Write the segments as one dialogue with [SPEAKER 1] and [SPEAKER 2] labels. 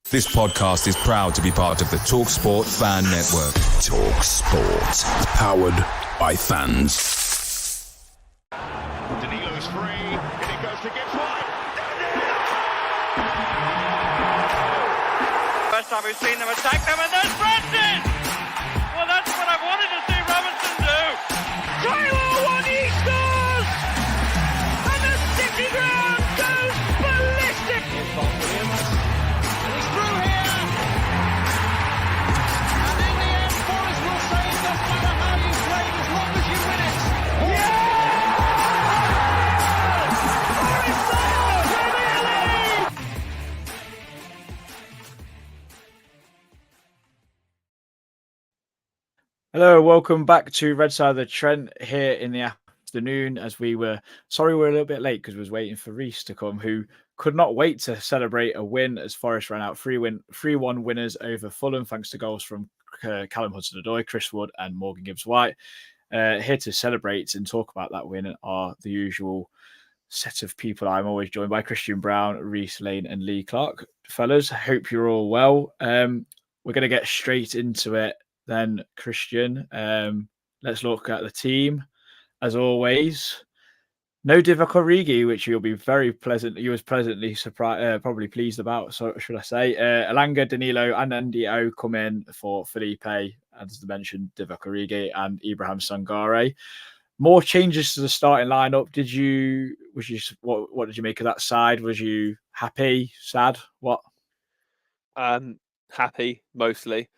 [SPEAKER 1] This podcast is proud to be part of the TalkSport Fan Network. TalkSport. Powered by fans.
[SPEAKER 2] Danilo's free, and it goes to Gibbs-White.
[SPEAKER 3] First time we've seen them attack them, and there's Francis! Well, that's what I wanted to see Robinson do. Tyler one, he scores! And the City ground goes ballistic!
[SPEAKER 4] And he's through here! And in the end, Forrest will say it doesn't matter how you play as long as you win it.
[SPEAKER 3] Yeah! Forest Sales, Premier League!
[SPEAKER 5] Hello, welcome back to Red Side of the Trent here in the afternoon. As we were a little bit late because we was waiting for Reiss to come, who could not wait to celebrate a win as Forest ran out 3-1 winners over Fulham, thanks to goals from Callum Hudson-Odoi, Chris Wood, and Morgan Gibbs-White. Here to celebrate and talk about that win are the usual set of people. I'm always joined by Christian Brown, Reiss Lane, and Lee Clark. Fellas, hope you're all well. We're going to get straight into it. Then, Christian, let's look at the team. As always, no Divock Origi, which you'll be very pleasant. You was pleasantly surprised, probably pleased about. So should I say? Elanga, Danilo, and Ndio come in for Felipe, as mentioned, Divock Origi and Ibrahim Sangare. More changes to the starting lineup. What did you make of that side? Was you happy, sad? What?
[SPEAKER 6] Happy mostly.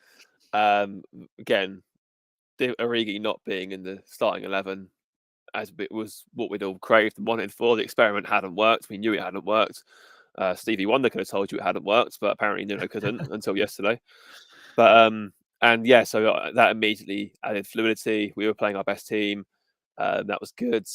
[SPEAKER 6] Again, Origi not being in the starting 11 as it was what we'd all craved and wanted for. The experiment hadn't worked. We knew it hadn't worked. Stevie Wonder could have told you it hadn't worked, but apparently Nuno couldn't until yesterday. But so that immediately added fluidity. We were playing our best team. That was good.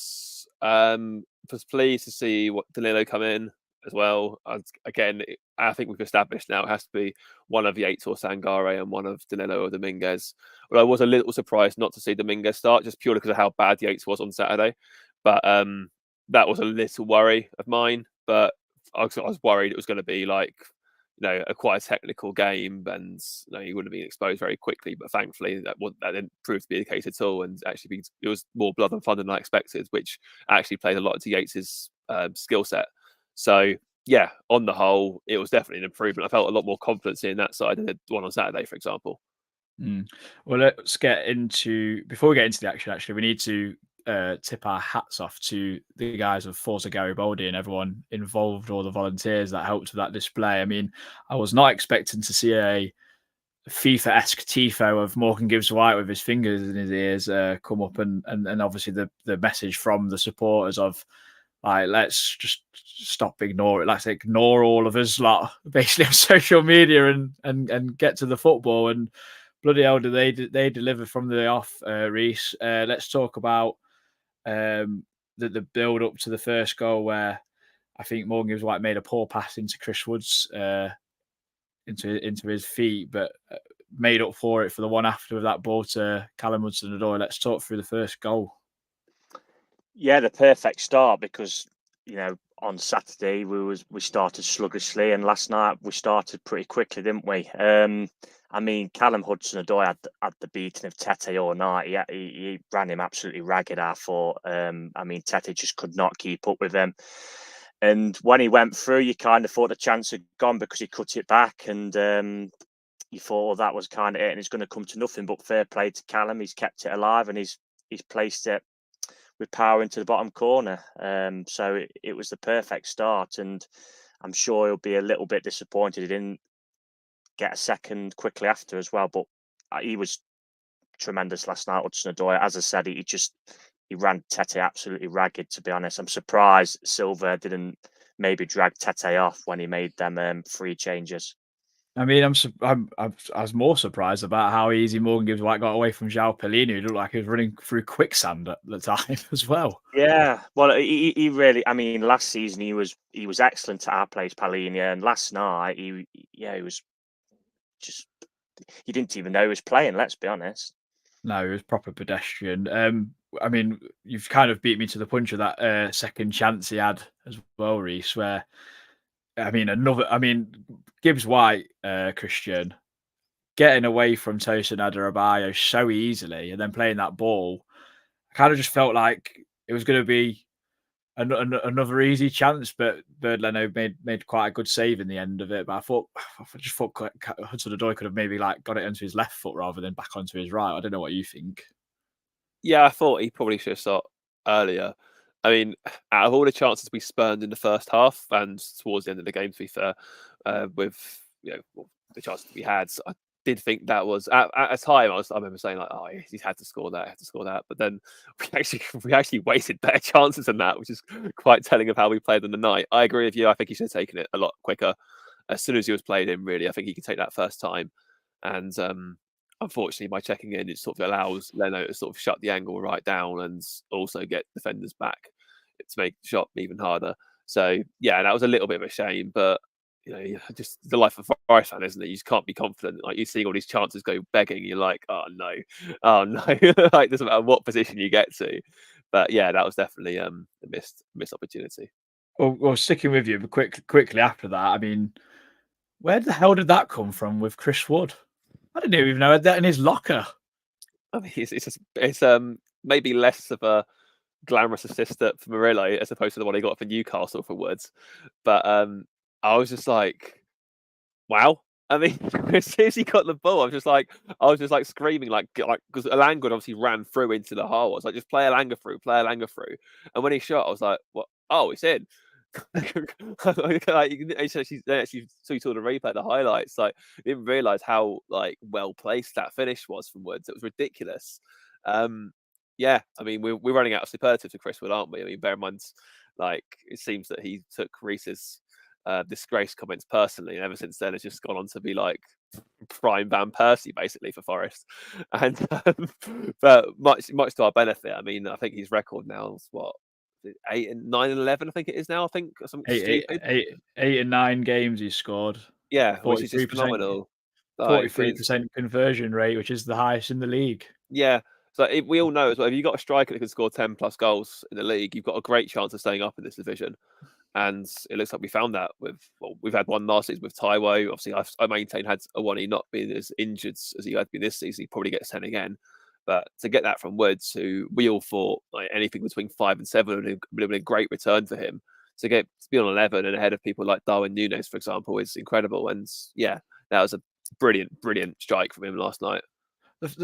[SPEAKER 6] Was pleased to see what Danilo come in as well. I think we've established now it has to be one of Yates or Sangare and one of Danilo or Dominguez. Well, I was a little surprised not to see Dominguez start, just purely because of how bad Yates was on Saturday. But that was a little worry of mine. But I was worried it was going to be quite a technical game, and he would have been exposed very quickly. But thankfully, that didn't prove to be the case at all. And actually, it was more blood and fun than I expected, which actually played a lot to Yates's skill set. So, yeah, on the whole, it was definitely an improvement. I felt a lot more confidence in that side than the one on Saturday, for example.
[SPEAKER 5] Well, let's get into, before we get into the action, actually, we need to tip our hats off to the guys of Forza Garibaldi and everyone involved, all the volunteers that helped with that display. I mean, I was not expecting to see a FIFA-esque tifo of Morgan Gibbs-White with his fingers in his ears come up, and obviously the message from the supporters of, let's just stop ignoring it. Let's ignore all of us, basically on social media and get to the football. And bloody hell, do they deliver from the off, Reiss. Let's talk about the build up to the first goal, where I think Morgan Gibbs-White made a poor pass into Chris Wood's into his feet, but made up for it for the one after with that ball to Callum Hudson-Odoi. Let's talk through the first goal.
[SPEAKER 7] Yeah, the perfect start, because on Saturday we started sluggishly, and last night we started pretty quickly, didn't we? Callum Hudson-Odoi had the beating of Tete all night. He ran him absolutely ragged, I thought. Tete just could not keep up with him. And when he went through, you kind of thought the chance had gone because he cut it back, and you thought, well, that was kind of it, and it's going to come to nothing. But fair play to Callum, he's kept it alive, and he's placed it with power into the bottom corner. So it was the perfect start, and I'm sure he'll be a little bit disappointed he didn't get a second quickly after as well. But he was tremendous last night, Hudson-Odoi. As I said, he ran Tete absolutely ragged, to be honest. I'm surprised Silva didn't maybe drag Tete off when he made them 3 changes.
[SPEAKER 5] I mean, I was more surprised about how easy Morgan Gibbs-White got away from João Pellegrini, who looked like he was running through quicksand at the time as well.
[SPEAKER 7] Yeah, well, he really. Last season he was excellent at our place, Pellegrini, and last night he was just, you didn't even know he was playing. Let's be honest.
[SPEAKER 5] No, he was proper pedestrian. You've kind of beat me to the punch of that second chance he had as well, Reiss, where Gibbs-White, Christian, getting away from Tosin Adarabioyo so easily and then playing that ball, I kind of just felt like it was going to be another easy chance, but Bird Leno made quite a good save in the end of it. But I just thought Hudson-Odoi could have maybe like got it onto his left foot rather than back onto his right. I don't know what you think.
[SPEAKER 6] Yeah, I thought he probably should have started earlier. I mean, out of all the chances we spurned in the first half and towards the end of the game, to be fair, with the chances we had, I did think that was at a time. I remember saying like, "Oh, he's had to score that, had to score that." But then we actually wasted better chances than that, which is quite telling of how we played on the night. I agree with you. I think he should have taken it a lot quicker as soon as he was played in. Really, I think he could take that first time, and unfortunately, by checking in, it sort of allows Leno to sort of shut the angle right down and also get defenders back to make the shot even harder. So yeah, that was a little bit of a shame, but just the life of a Forest fan, isn't it? You just can't be confident. Like you're seeing all these chances go begging, you're like, oh no, like doesn't matter what position you get to. But yeah, that was definitely a missed opportunity.
[SPEAKER 5] Well, sticking with you, but quickly after that, I mean, where the hell did that come from with Chris Wood? I didn't even know he had that in his locker.
[SPEAKER 6] I mean, it's maybe less of a glamorous assist for Murillo as opposed to the one he got for Newcastle for Woods. But I was just like, wow. I mean, as soon as he got the ball, I was just like screaming, like because Elanga obviously ran through into the hole. I was like, just play Elanga through. And when he shot, I was like, what? Oh, it's in. Like, you saw the replay, the highlights. Like, didn't realize how like well placed that finish was from Woods. It was ridiculous. Yeah, I mean, we're running out of superlatives for Chris Wood, aren't we? I mean, bear in mind, like it seems that he took Reese's disgrace comments personally, and ever since then, it's just gone on to be like prime Van Persie basically for Forest. And but much to our benefit. I mean, I think his record now is what 8 and 9 and 11. I think it is now. I think something stupid.
[SPEAKER 5] 8 and 9 games he scored.
[SPEAKER 6] Yeah, which is just phenomenal.
[SPEAKER 5] 43% conversion rate, which is the highest in the league.
[SPEAKER 6] Yeah. So we all know as well, if you've got a striker that can score 10 plus goals in the league, you've got a great chance of staying up in this division. And it looks like we found that we've had one last season with Taiwo. Obviously, I maintain had a one, he not been as injured as he had been this season, he probably gets 10 again. But to get that from Woods, who we all thought like anything between 5 and 7 would have been a great return for him. To be on 11 and ahead of people like Darwin Núñez, for example, is incredible. And yeah, that was a brilliant strike from him last night.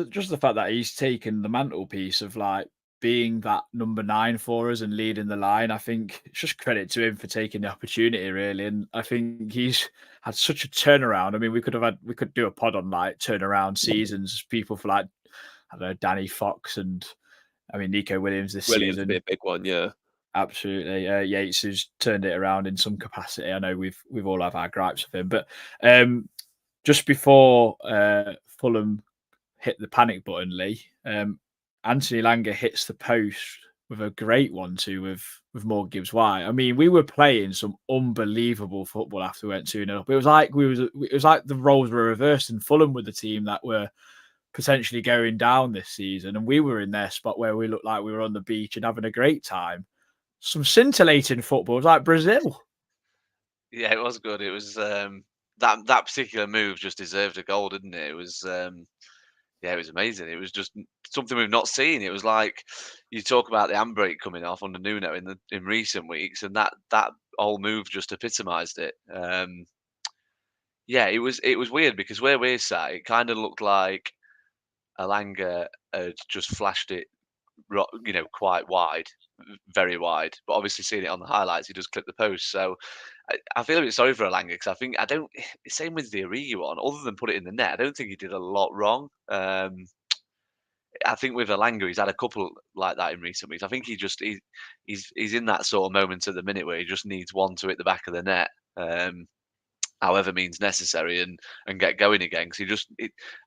[SPEAKER 5] Just the fact that he's taken the mantelpiece of like being that number 9 for us and leading the line, I think it's just credit to him for taking the opportunity, really. And I think he's had such a turnaround. I mean, we could do a pod on like turnaround seasons, people for like, I don't know, Danny Fox and I mean Nico Williams this season.
[SPEAKER 6] Would be a big one, yeah.
[SPEAKER 5] Absolutely. Yates has turned it around in some capacity. I know we've all have our gripes with him, but just before Fulham hit the panic button, Lee, Anthony Elanga hits the post with a great 1-2 with more Gibbs-White. I mean, we were playing some unbelievable football after we went 2-0 up. It was like the roles were reversed, and Fulham were the team that were potentially going down this season, and we were in their spot where we looked like we were on the beach and having a great time. Some scintillating football, it was like Brazil.
[SPEAKER 8] Yeah, it was good. It was that particular move just deserved a goal, didn't it? It was it was amazing. It was just something we've not seen. It was like you talk about the handbrake coming off under Nuno in recent weeks, and that whole move just epitomised it. It was weird because where we're sat, it kind of looked like Elanga had just flashed it, quite wide, very wide. But obviously, seeing it on the highlights, he just clipped the post. So I feel a bit sorry for Elanga because I don't. Same with the Origi one. Other than put it in the net, I don't think he did a lot wrong. I think with Elanga, he's had a couple like that in recent weeks. I think he's in that sort of moment at the minute where he just needs one to hit the back of the net. However means necessary and get going again because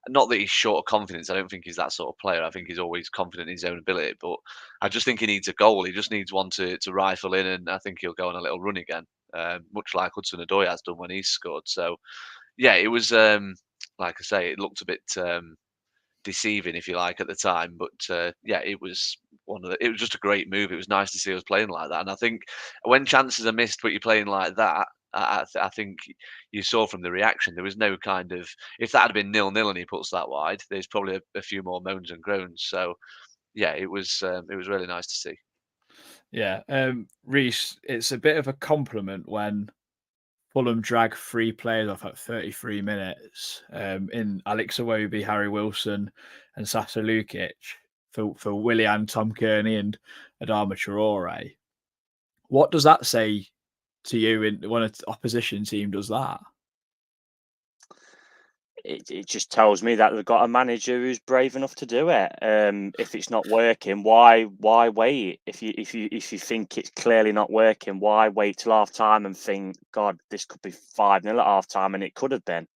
[SPEAKER 8] not that he's short of confidence. I don't think he's that sort of player. I think he's always confident in his own ability, but I just think he needs a goal. He just needs one to rifle in, and I think he'll go on a little run again, much like Hudson-Odoi has done when he's scored. So yeah, it was like I say, it looked a bit deceiving, if you like, at the time, but it was it was just a great move. It was nice to see us playing like that, and I think when chances are missed, but you're playing like that, I think you saw from the reaction there was no kind of, if that had been 0-0 and he puts that wide, there's probably a few more moans and groans. So yeah, it was really nice to see.
[SPEAKER 5] Yeah, Reiss, it's a bit of a compliment when Fulham drag 3 players off at 33 minutes in Alex Iwobi, Harry Wilson, and Sasa Lukic for Willian, Tom Kearney, and Adama Traore. What does that say to you when an opposition team does that?
[SPEAKER 7] It just tells me that they've got a manager who's brave enough to do it. If it's not working, why wait? If you think it's clearly not working, why wait till half time and think, God, this could be 5-0 at half time, and it could have been.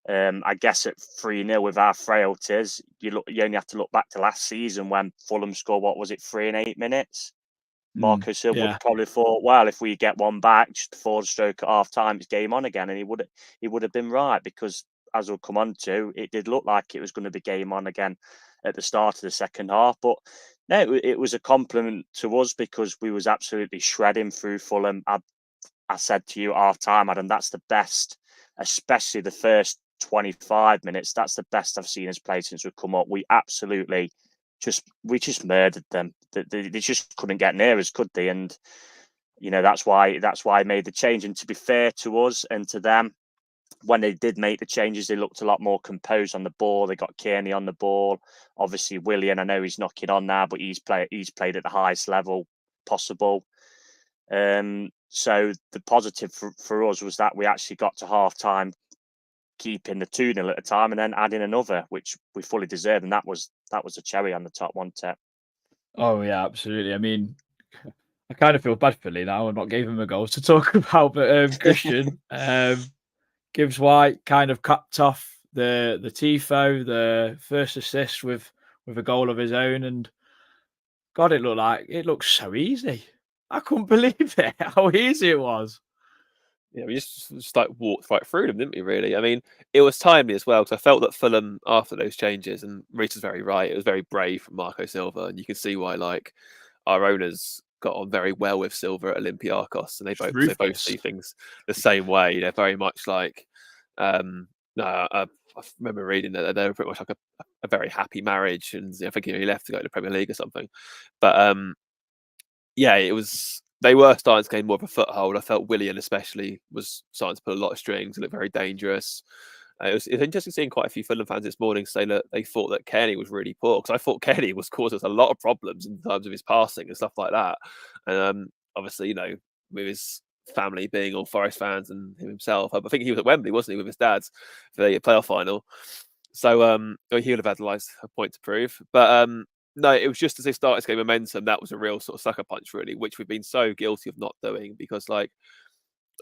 [SPEAKER 7] I guess at 3-0 with our frailties, you only have to look back to last season when Fulham scored, what was it, 3 in 8 minutes? Marco Silva would probably thought, well, if we get one back just before the stroke at half time, it's game on again, and he would have been right, because as we'll come on to, it did look like it was going to be game on again at the start of the second half. But no, it was a compliment to us because we was absolutely shredding through Fulham. I said to you at half time, Adam, that's the best, especially the first 25 minutes. That's the best I've seen us play since we've come up. We absolutely just murdered them. They just couldn't get near us, could they? And that's why I made the change. And to be fair to us and to them, when they did make the changes, they looked a lot more composed on the ball. They got Kearney on the ball. Obviously, Willian, I know he's knocking on now, but he's played at the highest level possible. So the positive for us was that we actually got to half time, keeping the 2-0 at a time, and then adding another, which we fully deserved. And that was a cherry on the top, wasn't it?
[SPEAKER 5] Oh yeah, absolutely. I mean, I kind of feel bad for Lee now. I not gave him a goal to talk about, but Christian, Gibbs-White kind of capped off the tifo, the first assist with a goal of his own, and God, it looked so easy. I couldn't believe it, how easy it was.
[SPEAKER 6] Yeah, we just like walked right through them, didn't we? Really, I mean, it was timely as well, because I felt that Fulham, after those changes, and Reiss was very right, it was very brave from Marco Silva, and you can see why like our owners got on very well with Silva at Olympiacos, and they both see things the same way. They're very much like, I remember reading that they were pretty much like a very happy marriage, and I think he left to go to the Premier League or something. But yeah, it was. They were starting to gain more of a foothold. I felt Willian especially was starting to pull a lot of strings and look very dangerous. It was interesting seeing quite a few Fulham fans this morning say that they thought that Kearney was really poor, because I thought Kearney was causing us a lot of problems in terms of his passing and stuff like that. And obviously, with his family being all Forest fans and himself, I think he was at Wembley, wasn't he, with his dad for the playoff final. So he would have had a point to prove. But no, it was just as they started to gain momentum, that was a real sort of sucker punch, really, which we've been so guilty of not doing, because, like,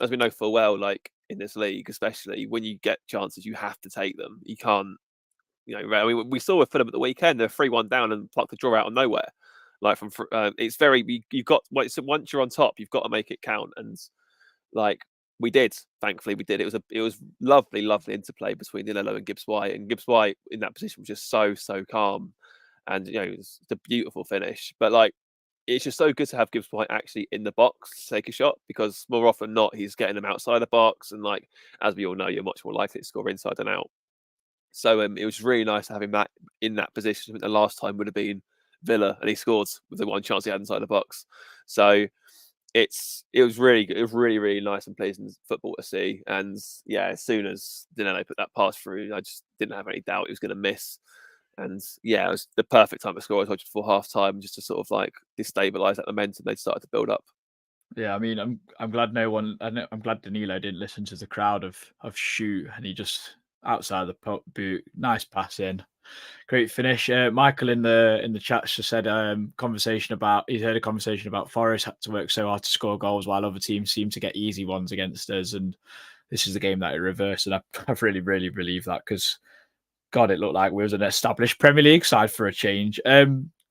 [SPEAKER 6] as we know full well, like in this league, especially when you get chances, you have to take them. You can't, I mean, we saw with Fulham at the weekend, they're 3-1 down and plucked the draw out of nowhere. Like it's very, you've got, once you're on top, you've got to make it count. And like we did, thankfully we did. It was lovely interplay between Danilo and Gibbs-White, and Gibbs-White in that position was just so calm. And it's a beautiful finish. But like, it's just so good to have Gibbs-White actually in the box to take a shot, because more often than not, he's getting them outside the box. And like, as we all know, you're much more likely to score inside than out. So it was really nice to have him in that position. I think the last time would have been Villa, and he scored with the one chance he had inside the box. So it was really nice and pleasant football to see. And yeah, as soon as Danilo put that pass through, I just didn't have any doubt he was going to miss. And yeah, it was the perfect time to score just before half time, just to sort of like destabilize that momentum they started to build up.
[SPEAKER 5] Yeah, I mean, I'm glad I'm glad Danilo didn't listen to the crowd of shoot, and he just outside the boot, nice pass in, great finish. Michael in the chat just said he's heard a conversation about Forest had to work so hard to score goals while other teams seem to get easy ones against us, and this is the game that it reversed. And I've really believed that, because God, it looked like we was an established Premier League side for a change.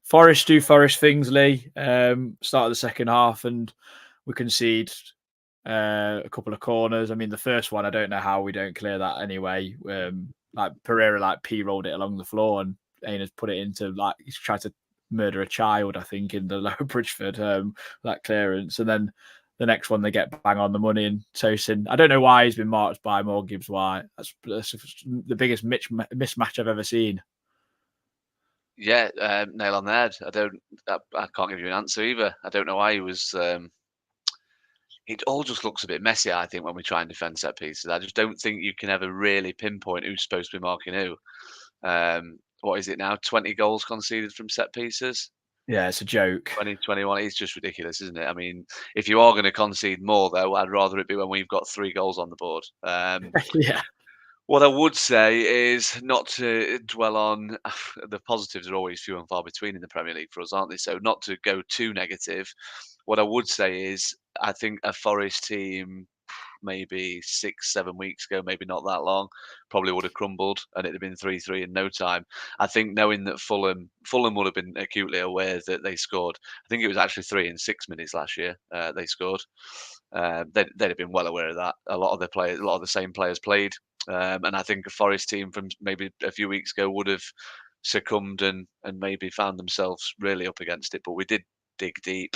[SPEAKER 5] Forest do Forest things, Lee. Start of the second half, and we concede a couple of corners. I mean, the first one, I don't know how we don't clear that anyway. Like Pereira, P-rolled it along the floor, and Aina's put it into, he's tried to murder a child, I think, in the Lower Bridgeford, that clearance. And then the next one they get bang on the money and Tosin. I don't know why he's been marked by more Gibbs-White. That's the biggest mismatch I've ever seen.
[SPEAKER 8] Yeah, nail on the head. I can't give you an answer either. I don't know why he was. It all just looks a bit messy, I think, when we try and defend set pieces. I just don't think you can ever really pinpoint who's supposed to be marking who. What is it now? 20 goals conceded from set pieces.
[SPEAKER 5] Yeah, it's a joke.
[SPEAKER 8] 2021, it's just ridiculous, isn't it? I mean, if you are going to concede more, though, I'd rather it be when we've got 3 goals on the board.
[SPEAKER 5] Yeah.
[SPEAKER 8] What I would say is not to dwell on the positives are always few and far between in the Premier League for us, aren't they? So not to go too negative. What I would say is I think a Forest team maybe 6-7 weeks ago, maybe not that long, probably would have crumbled and it'd have been 3-3 in no time. I think knowing that Fulham would have been acutely aware that they scored. I think it was actually 3 in 6 minutes last year. They scored. They'd have been well aware of that. A lot of the same players played. And I think a Forest team from maybe a few weeks ago would have succumbed and maybe found themselves really up against it. But we did dig deep.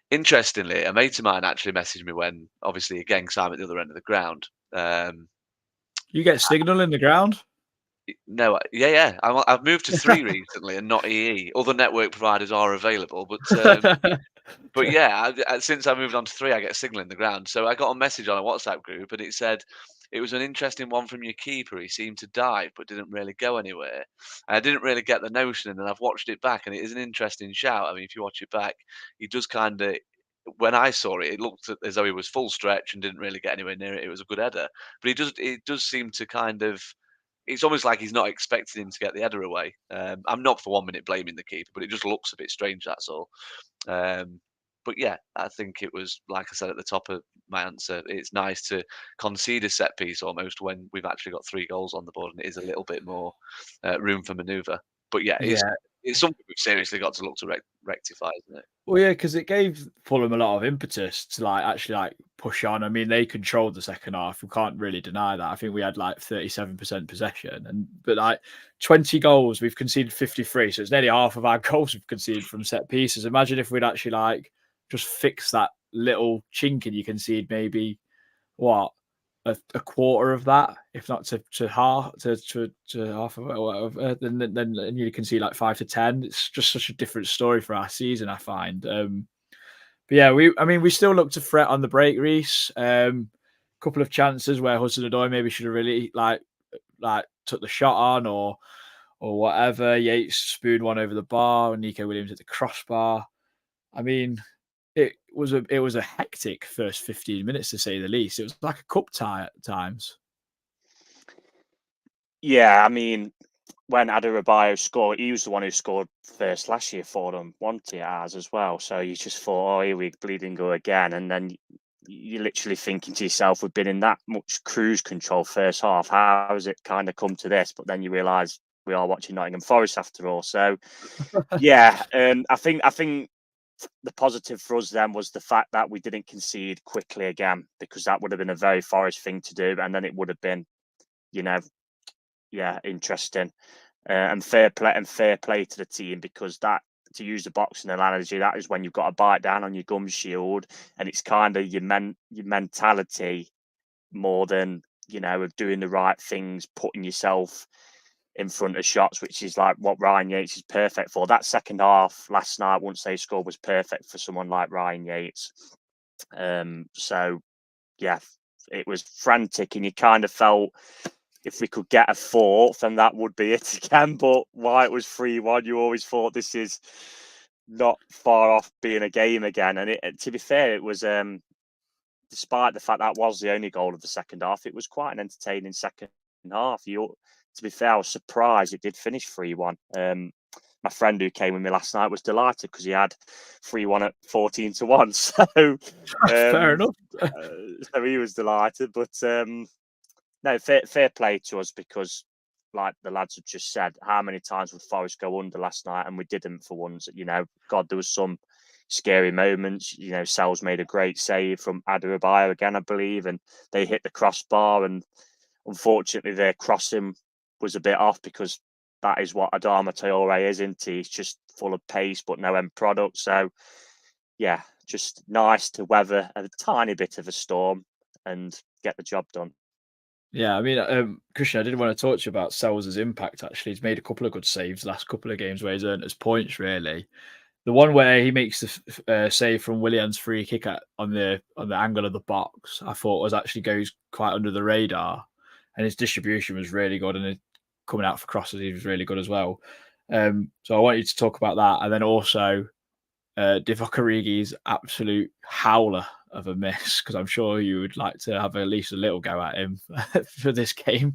[SPEAKER 8] Interestingly, a mate of mine actually messaged me when, obviously, again, 'cause I'm at the other end of the ground.
[SPEAKER 5] You get signal in the ground?
[SPEAKER 8] No, yeah. I've moved to 3 recently and not EE. Other network providers are available, but yeah, since I moved on to 3, I get a signal in the ground. So I got a message on a WhatsApp group, and it said it was an interesting one from your keeper. He seemed to dive, but didn't really go anywhere. I didn't really get the notion, and then I've watched it back, and it is an interesting shout. I mean, if you watch it back, he does kind of. When I saw it, it looked as though he was full stretch and didn't really get anywhere near it. It was a good header, but it does seem to kind of. It's almost like he's not expecting him to get the header away. I'm not for 1 minute blaming the keeper, but it just looks a bit strange. That's all. But yeah, I think it was, like I said at the top of my answer, it's nice to concede a set piece almost when we've actually got 3 goals on the board and it is a little bit more room for manoeuvre. But yeah, it's something we've seriously got to look to rectify, isn't it?
[SPEAKER 5] Well, yeah, because it gave Fulham a lot of impetus to actually push on. I mean, they controlled the second half. We can't really deny that. I think we had 37% possession, but 20 goals, we've conceded 53. So it's nearly half of our goals we've conceded from set pieces. Imagine if we'd actually just fix that little chink and you concede maybe what a quarter of that, if not to half to half of it or whatever, then you can see 5 to 10. It's just such a different story for our season, I find. But yeah, we still look to threat on the break, Reiss. Couple of chances where Hudson-Odoi maybe should have really took the shot on or whatever. Yates spooned one over the bar and Nico Williams at the crossbar. I mean, it was a hectic first 15 minutes, to say the least. It was like a cup tie at times.
[SPEAKER 7] Yeah, I mean, when Adebayo scored, he was the one who scored first last year for them, wanted ours as well. So you just thought, oh, here we bleeding go again. And then you're literally thinking to yourself, we've been in that much cruise control first half. How has it kind of come to this? But then you realise we are watching Nottingham Forest after all. So yeah, I think the positive for us then was the fact that we didn't concede quickly again, because that would have been a very Forest thing to do, and then it would have been, interesting and fair play to the team, because that, to use the boxing analogy, that is when you've got to bite down on your gum shield, and it's kind of your mentality more than of doing the right things, putting yourself in front of shots, which is what Ryan Yates is perfect for. That second half last night, once they scored, was perfect for someone like Ryan Yates. So yeah, it was frantic, and you kind of felt if we could get a fourth, then that would be it again. But why it was 3-1, you always thought this is not far off being a game again. And to be fair, it was despite the fact that was the only goal of the second half, it was quite an entertaining second half. To be fair, I was surprised it did finish 3-1. My friend who came with me last night was delighted because he had 3-1 at 14-1. So
[SPEAKER 5] fair enough.
[SPEAKER 7] So he was delighted. But no, fair play to us, because like the lads have just said, how many times would Forest go under last night, and we didn't for once. God, there was some scary moments. Sels made a great save from Adebayo again, I believe, and they hit the crossbar, and unfortunately their crossing was a bit off, because that is what Adama Traore is, isn't he? He's just full of pace but no end product. So yeah, just nice to weather a tiny bit of a storm and get the job done.
[SPEAKER 5] Yeah, I mean, Christian, I did want to talk to you about Sels' impact. Actually, he's made a couple of good saves the last couple of games where he's earned us points. Really, the one where he makes the save from Willian's free kick on the angle of the box, I thought goes quite under the radar, and his distribution was really good, and coming out for crosses, he was really good as well. So I want you to talk about that, and then also Divock Origi's absolute howler of a miss, because I'm sure you would like to have at least a little go at him for this game.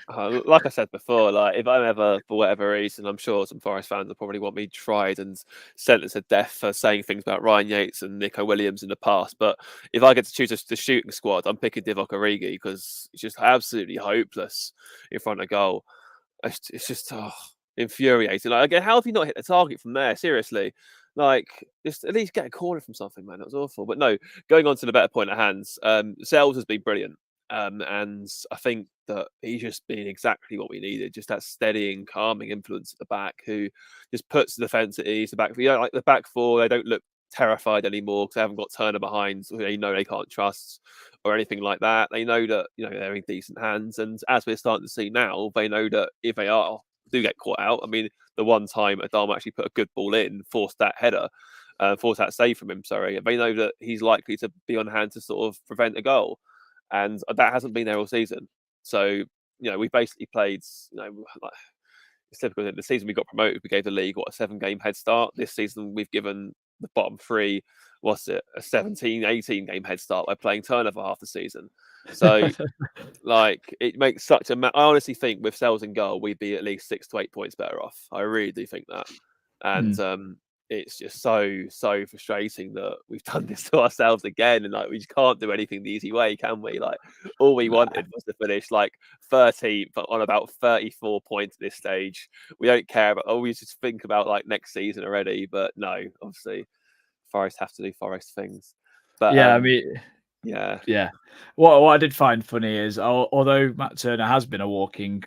[SPEAKER 6] Like I said before, like if I'm ever, for whatever reason, I'm sure some Forest fans will probably want me tried and sentenced to death for saying things about Ryan Yates and Nico Williams in the past. But if I get to choose the shooting squad, I'm picking Divock Origi because he's just absolutely hopeless in front of goal. It's just infuriating. Like, again, how have you not hit the target from there? Seriously. Like, just at least get a corner from something, man. That was awful. But no, going on to the better point at hand, Sels has been brilliant. And I think that he's just been exactly what we needed. Just that steadying, calming influence at the back who just puts the defence at ease. Like the back four, they don't look terrified anymore because they haven't got Turner behind who they know they can't trust or anything like that. They know that, they're in decent hands. And as we're starting to see now, they know that if they do get caught out, I mean, the one time Adama actually put a good ball in, forced that save from him, sorry. They know that he's likely to be on hand to sort of prevent a goal. And that hasn't been there all season. So, we basically played, like, it's typical. The season we got promoted, we gave the league, a 7-game head start. This season, we've given the bottom three, a 17, 18 game head start by playing Turner for half the season. So, like, it makes such a... I honestly think with Sels in goal, we'd be at least 6 to 8 points better off. I really do think that. And it's just so frustrating that we've done this to ourselves again, and like we just can't do anything the easy way, can we? Like all we wanted was to finish like 13th, but on about 34 points at this stage. We don't care about. We just think about like next season already. But no, obviously, Forest have to do Forest things. But
[SPEAKER 5] yeah, I mean, yeah. What I did find funny is, although Matt Turner has been a walking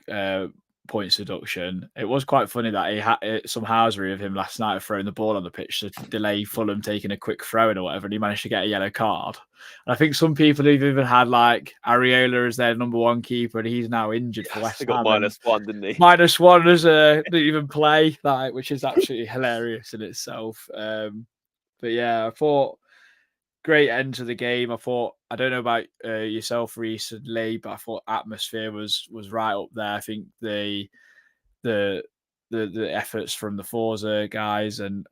[SPEAKER 5] point seduction, it was quite funny that he had some housery of him last night throwing the ball on the pitch to delay Fulham taking a quick throw in or whatever, and he managed to get a yellow card. And I think some people have even had like Areola as their number one keeper, and he's now injured for West Ham.
[SPEAKER 6] He got -1, didn't he?
[SPEAKER 5] -1 as didn't even play, like, which is absolutely hilarious in itself. But yeah, I thought great end to the game. I don't know about yourself, Reiss and Lee, but I thought atmosphere was right up there. I think the efforts from the Forza guys and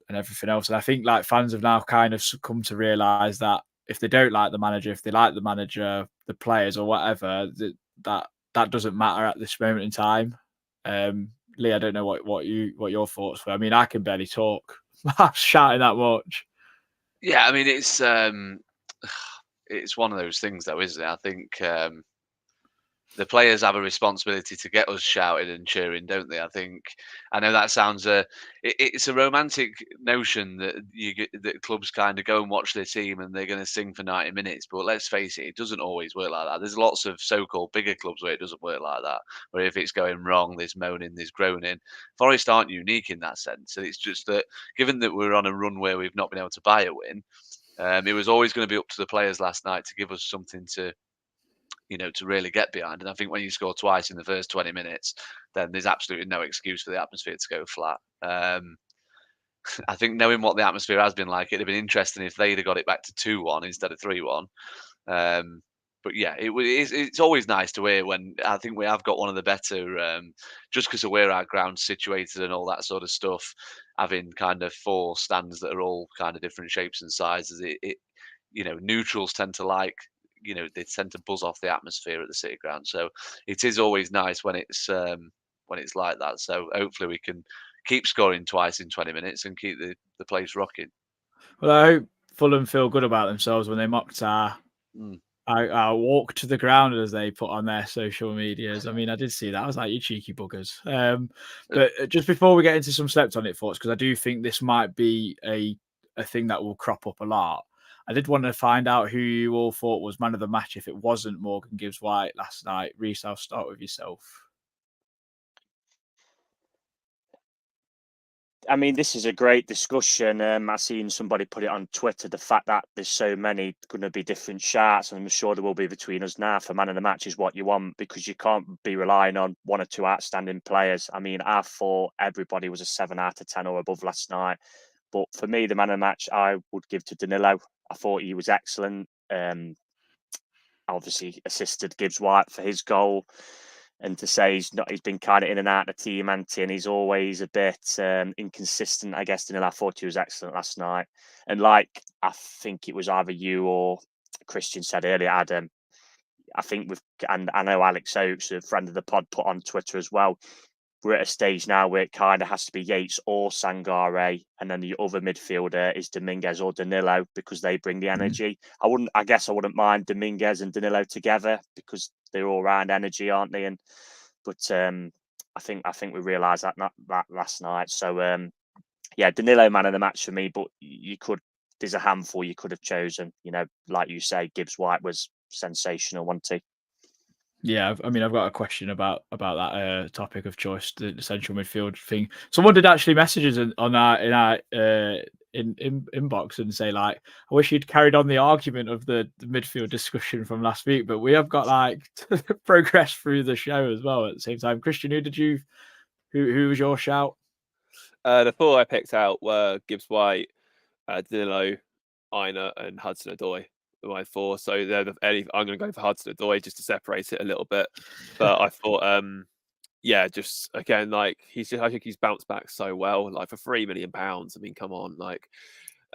[SPEAKER 5] everything else, and I think like fans have now kind of come to realise that if they don't like the manager, if they like the manager, the players or whatever, that doesn't matter at this moment in time. Lee, I don't know what your thoughts were. I mean, I can barely talk. I'm shouting that much.
[SPEAKER 8] Yeah, I mean, it's one of those things, though, isn't it? I think the players have a responsibility to get us shouting and cheering, don't they? I know that sounds it's a romantic notion that that clubs kind of go and watch their team and they're going to sing for 90 minutes. But let's face it doesn't always work like that. There's lots of so-called bigger clubs where it doesn't work like that. Where if it's going wrong, there's moaning, there's groaning. Forest aren't unique in that sense. And it's just that given that we're on a run where we've not been able to buy a win, it was always going to be up to the players last night to give us something to really get behind. And I think when you score twice in the first 20 minutes, then there's absolutely no excuse for the atmosphere to go flat. I think knowing what the atmosphere has been like, it'd have been interesting if they'd have got it back to 2-1 instead of 3-1. But yeah, it's always nice to hear when I think we have got one of the better, just because of where our ground's situated and all that sort of stuff, having kind of 4 stands that are all kind of different shapes and sizes. Neutrals tend to like, they tend to buzz off the atmosphere at the City Ground. So it is always nice when it's like that. So hopefully we can keep scoring twice in 20 minutes and keep the place rocking.
[SPEAKER 5] Well, I hope Fulham feel good about themselves when they mocked our walk to the ground, as they put on their social medias. I mean, I did see that. I was like, you cheeky buggers. But just before we get into some slept on it thoughts, because I do think this might be a thing that will crop up a lot. I did want to find out who you all thought was man of the match if it wasn't Morgan Gibbs-White last night. Reiss, I'll start with yourself.
[SPEAKER 7] I mean, this is a great discussion. I seen somebody put it on Twitter, the fact that there's so many going to be different shots, and I'm sure there will be between us now. For man of the match is what you want, because you can't be relying on one or two outstanding players. I mean, I thought everybody was a 7 out of 10 or above last night. But for me, the man of the match, I would give to Danilo. I thought he was excellent. Obviously assisted Gibbs-White for his goal. And to say he's been kind of in and out of the team, and he's always a bit inconsistent. I guess Danilo, I thought he was excellent last night. And like I think it was either you or Christian said earlier, Adam, I think and I know Alex Oakes, a friend of the pod, put on Twitter as well, we're at a stage now where it kind of has to be Yates or Sangare, and then the other midfielder is Dominguez or Danilo, because they bring the energy. I guess I wouldn't mind Dominguez and Danilo together, because they're all round energy, aren't they? But I think we realised that last night. So yeah, Danilo man of the match for me. But there's a handful you could have chosen. You know, like you say, Gibbs-White was sensational, wasn't he?
[SPEAKER 5] Yeah, I've got a question about that topic of choice, the central midfield thing. Someone did actually message us in our inbox and say, like, I wish you'd carried on the argument of the midfield discussion from last week, but we have got like progress through the show as well at the same time. Christian, who was your shout?
[SPEAKER 6] The four I picked out were Gibbs-White, Danilo, Aina, and Hudson-Odoi. My four, so they're I'm going to go for Hudson-Odoi just to separate it a little bit. But I thought, just again, like I think he's bounced back so well. Like for £3 million, I mean, come on, like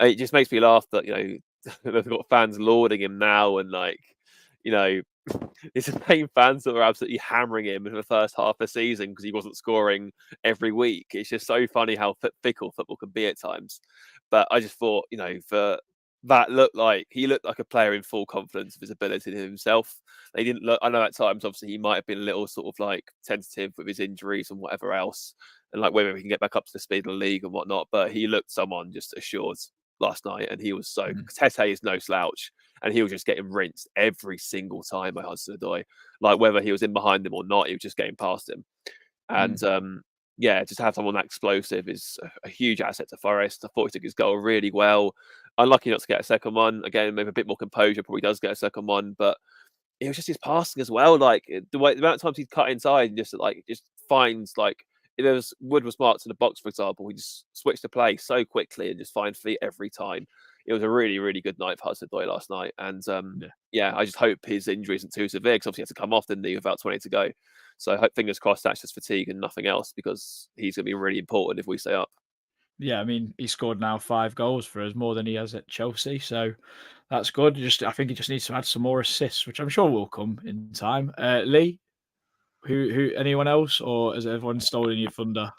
[SPEAKER 6] it just makes me laugh that they've got fans lauding him now, and like it's the same fans that were absolutely hammering him in the first half of the season because he wasn't scoring every week. It's just so funny how fickle football can be at times. But I just thought, for that he looked like a player in full confidence of his ability to himself. They didn't look. I know at times, obviously, he might have been a little sort of like tentative with his injuries and whatever else, and like whether he can get back up to the speed of the league and whatnot. But he looked someone just assured last night, and he was so. Tete is no slouch, and he was just getting rinsed every single time by Hudson-Odoi. Like whether he was in behind him or not, he was just getting past him. And just to have someone that explosive is a huge asset to Forest. I thought he took his goal really well. Unlucky not to get a second one. Again, maybe a bit more composure, probably does get a second one, but it was just his passing as well. Like the amount of times he'd cut inside and just finds like if Wood was marked in the box, for example, he just switched the play so quickly and just find feet every time. It was a really, really good night for Hudson-Odoi last night. And I just hope his injury isn't too severe, because obviously he had to come off, didn't he, without 20 to go. So I hope, fingers crossed, that's just fatigue and nothing else, because he's going to be really important if we stay up.
[SPEAKER 5] Yeah, I mean, he scored now 5 goals for us, more than he has at Chelsea. So that's good. I think he just needs to add some more assists, which I'm sure will come in time. Lee, who anyone else, or has everyone stolen your thunder?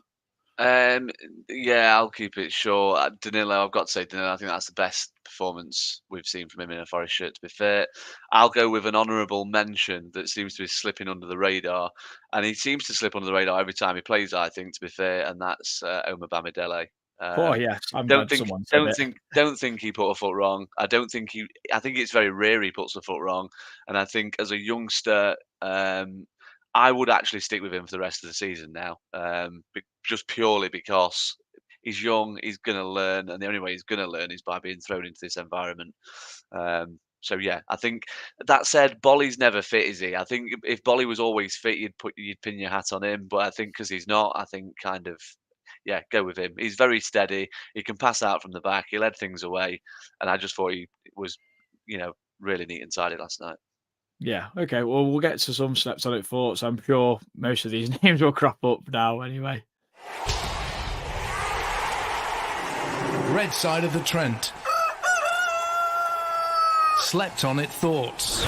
[SPEAKER 8] I'll keep it short. Danilo, I've got to say Danilo, I think that's the best performance we've seen from him in a Forest shirt, to be fair. I'll go with an honourable mention that seems to be slipping under the radar, and he seems to slip under the radar every time he plays, I think, to be fair, and that's Omar Bamidele.
[SPEAKER 5] Yes, I'm glad someone said it.
[SPEAKER 8] Don't think he put a foot wrong. I think it's very rare he puts a foot wrong, and I think as a youngster, I would actually stick with him for the rest of the season now, just purely because he's young, he's going to learn, and the only way he's going to learn is by being thrown into this environment. I think that said, Bolly's never fit, is he? I think if Bolly was always fit, you'd pin your hat on him. But I think because he's not, I think go with him. He's very steady. He can pass out from the back. He led things away, and I just thought he was, really neat and tidy last night.
[SPEAKER 5] Yeah, okay. Well, we'll get to some snaps on it thoughts. I'm sure most of these names will crop up now anyway.
[SPEAKER 9] Red side of the Trent. Slept on it thoughts.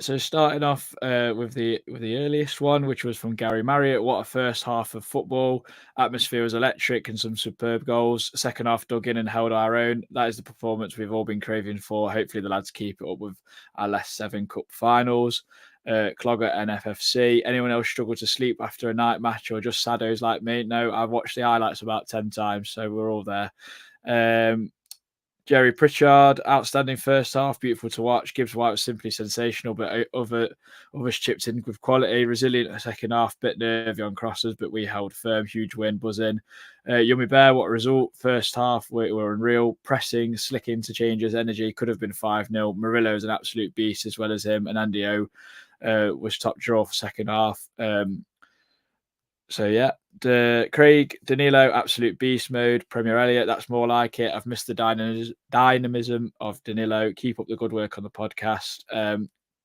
[SPEAKER 5] So starting off with the earliest one, which was from Gary Marriott. What a first half of football. Atmosphere was electric and some superb goals. Second half dug in and held our own. That is the performance we've all been craving for. Hopefully the lads keep it up with our last 7 cup finals. Clogger NFFC. Anyone else struggle to sleep after a night match, or just saddos like me? No, I've watched the highlights about 10 times, so we're all there. Jerry Pritchard, outstanding first half, beautiful to watch. Gibbs-White was simply sensational, but others chipped in with quality. Resilient second half, bit nervy on crosses, but we held firm. Huge win, buzzing. Yummy Bear, what a result. First half, we were unreal. Pressing, slick interchanges, energy. Could have been 5-0. Murillo is an absolute beast as well as him. And Andy O was top draw for second half. So yeah, Craig, Danilo, absolute beast mode. Premier Elliott, that's more like it. I've missed the dynamism of Danilo. Keep up the good work on the podcast.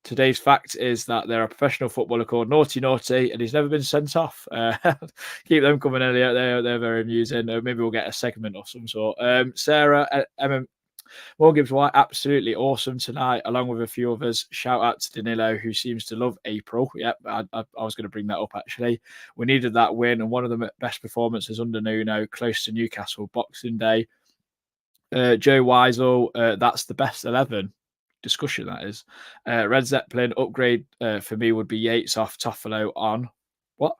[SPEAKER 5] Today's fact is that they're a professional footballer called Naughty Naughty, and he's never been sent off. Keep them coming, Elliott. They're very amusing. Maybe we'll get a segment of some sort. Sarah, Gibbs-White, absolutely awesome tonight, along with a few others. Shout out to Danilo, who seems to love April. Yep, I was going to bring that up, actually. We needed that win, and one of the best performances under Nuno, close to Newcastle Boxing Day. Joe Weisel, that's the best 11. Discussion, that is. Red Zeppelin, upgrade for me would be Yates off, Toffolo on. What?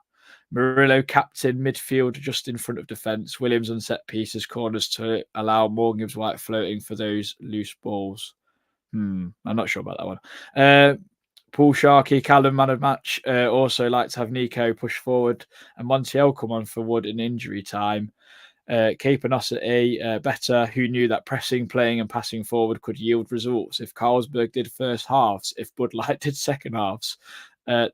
[SPEAKER 5] Murillo captain, midfield just in front of defence. Williams on set pieces, corners to allow Morgan Gibbs-White floating for those loose balls. I'm not sure about that one. Paul Sharkey, Callum man of match. Also like to have Nico push forward and Montiel come on for Wood in injury time. Capanosity, better, who knew that pressing, playing and passing forward could yield results. If Carlsberg did first halves, if Bud Light did second halves.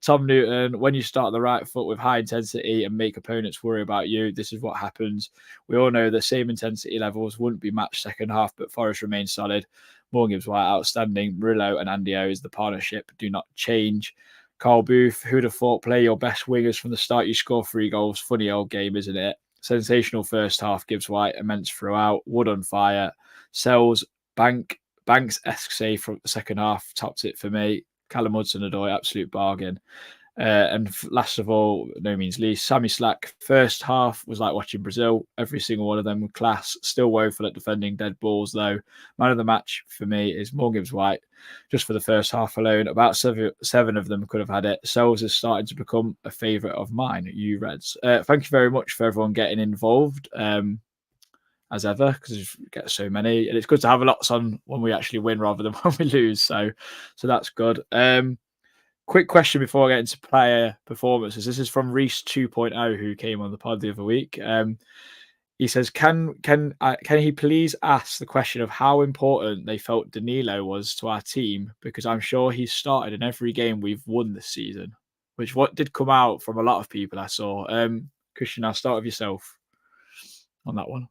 [SPEAKER 5] Tom Newton, when you start the right foot with high intensity and make opponents worry about you, this is what happens. We all know the same intensity levels wouldn't be matched second half, but Forest remains solid. Morgan Gibbs-White, outstanding. Murillo and Andy O is the partnership, do not change. Carl Booth, who'd have thought play your best wingers from the start, you score 3 goals. Funny old game, isn't it? Sensational first half, Gibbs-White, immense throughout. Wood on fire. Sels, Banks-esque save from the second half, topped it for me. Callum Hudson-Odoi, absolute bargain. And last of all, no means least, Sammy Slack. First half was like watching Brazil. Every single one of them with class. Still woeful at defending dead balls, though. Man of the match for me is Morgan Gibbs-White. Just for the first half alone, about seven of them could have had it. Sels is starting to become a favourite of mine, you Reds. Thank you very much for everyone getting involved. As ever, because we get so many, and it's good to have lots on when we actually win rather than when we lose. So that's good. Quick question before I get into player performances. This is from Reiss 2.0, who came on the pod the other week. He says, "Can he please ask the question of how important they felt Danilo was to our team? Because I'm sure he's started in every game we've won this season." Which what did come out from a lot of people I saw. Christian, I'll start with yourself on that one.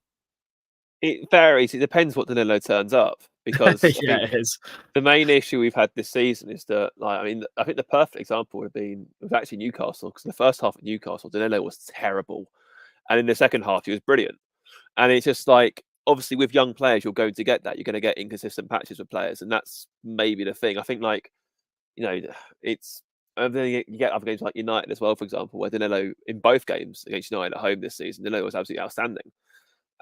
[SPEAKER 6] It varies. It depends what Danilo turns up, because
[SPEAKER 5] yeah, it is.
[SPEAKER 6] The main issue we've had this season is that, I think the perfect example would have been actually Newcastle, because the first half at Newcastle, Danilo was terrible, and in the second half he was brilliant. And it's just like, obviously with young players, you're going to get that. You're going to get inconsistent patches with players, and that's maybe the thing. I think it's. You get other games like United as well, for example, where Danilo in both games against United at home this season, Danilo was absolutely outstanding.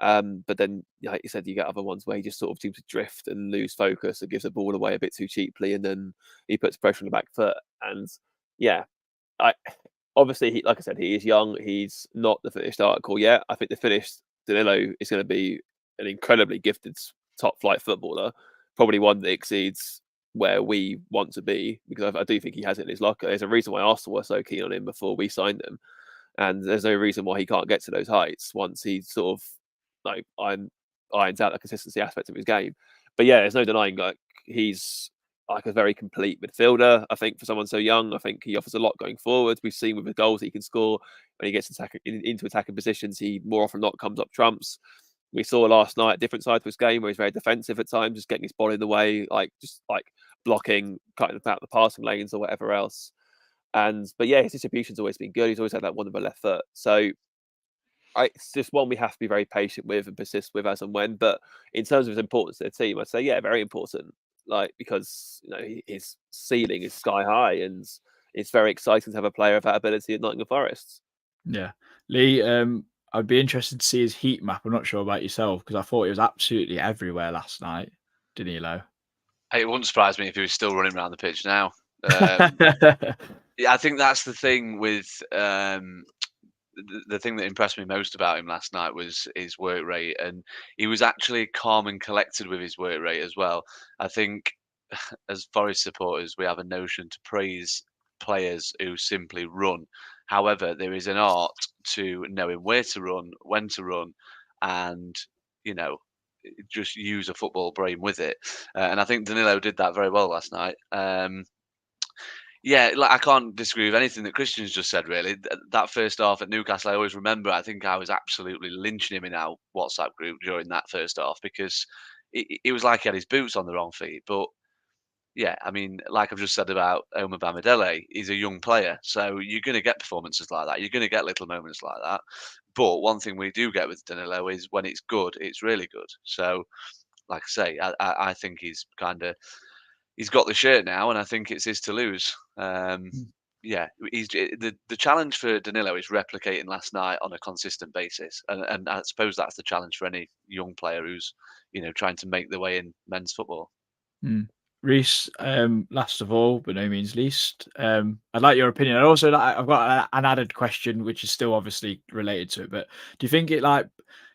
[SPEAKER 6] But then, like you said, you get other ones where he just sort of seems to drift and lose focus and gives the ball away a bit too cheaply, and then he puts pressure on the back foot. And obviously, like I said, he is young. He's not the finished article yet. I think the finished Danilo is going to be an incredibly gifted top flight footballer, probably one that exceeds where we want to be, because I do think he has it in his locker. There's a reason why Arsenal were so keen on him before we signed him, and there's no reason why he can't get to those heights once he's sort of irons out the consistency aspect of his game. But yeah, there's no denying he's like a very complete midfielder. I think for someone so young, I think he offers a lot going forward. We've seen with the goals he can score when he gets into attacking positions, he more often than not comes up trumps. We saw last night a different side to his game where he's very defensive at times, just getting his ball in the way, just blocking, cutting out the passing lanes or whatever else. But yeah, his distribution's always been good. He's always had that wonderful left foot. So it's just one we have to be very patient with and persist with as and when. But in terms of his importance to the team, I'd say, yeah, very important. Because his ceiling is sky high, and it's very exciting to have a player of that ability at Nottingham Forest.
[SPEAKER 5] Yeah, Lee, I'd be interested to see his heat map. I'm not sure about yourself, because I thought he was absolutely everywhere last night, Danilo.
[SPEAKER 8] It wouldn't surprise me if he was still running around the pitch now. I think that's the thing with the thing that impressed me most about him last night was his work rate, and he was actually calm and collected with his work rate as well. I think as Forest supporters, we have a notion to praise players who simply run. However, there is an art to knowing where to run, when to run, and you know, just use a football brain with it. And I think Danilo did that very well last night. Yeah, like I can't disagree with anything that Christian's just said. Really, that first half at Newcastle, I always remember. I think I was absolutely lynching him in our WhatsApp group during that first half because it was like he had his boots on the wrong feet. But yeah, I mean, like I've just said about Omar Bamidele, he's a young player, so you're going to get performances like that. You're going to get little moments like that. But one thing we do get with Danilo is when it's good, it's really good. So, like I say, I think he's got the shirt now, and I think it's his to lose. Yeah, the challenge for Danilo is replicating last night on a consistent basis, and I suppose that's the challenge for any young player who's trying to make their way in men's football.
[SPEAKER 5] Reiss, last of all, but no means least, I'd like your opinion. And also, I've got an added question, which is still obviously related to it. But do you think it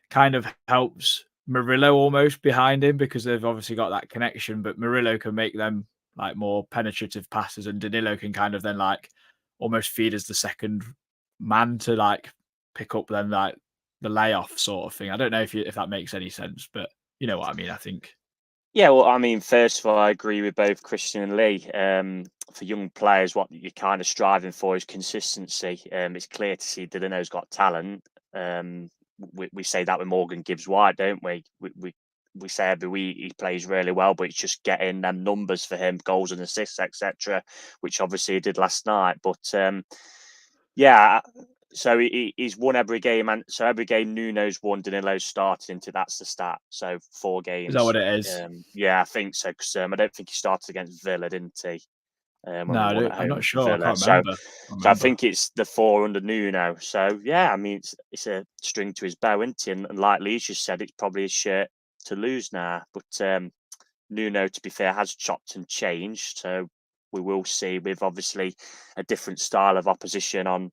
[SPEAKER 5] kind of helps Murillo almost behind him because they've obviously got that connection, but Murillo can make them more penetrative passes, and Danilo can kind of then almost feed as the second man to pick up then the layoff sort of thing. I don't know if that makes any sense, but you know what I mean. I think.
[SPEAKER 7] Yeah, well, I mean, first of all, I agree with both Christian and Lee. For young players, what you're kind of striving for is consistency. It's clear to see Danino's got talent. We say that with Morgan Gibbs-White, don't we? We say every week he plays really well, but it's just getting them numbers for him, goals and assists, etc., which obviously he did last night. But yeah, so he's won every game, and so every game Nuno's won, Danilo's started into. That's the stat. So 4 games.
[SPEAKER 5] Is that what it is?
[SPEAKER 7] Yeah, I think so. Because I don't think he started against Villa, didn't he?
[SPEAKER 5] No, I'm not sure. I can't remember.
[SPEAKER 7] So I think it's the 4 under Nuno. So yeah, I mean it's a string to his bow, isn't he? And like Lee just said, it's probably his shirt to lose now. But Nuno, to be fair, has chopped and changed. So we will see with obviously a different style of opposition on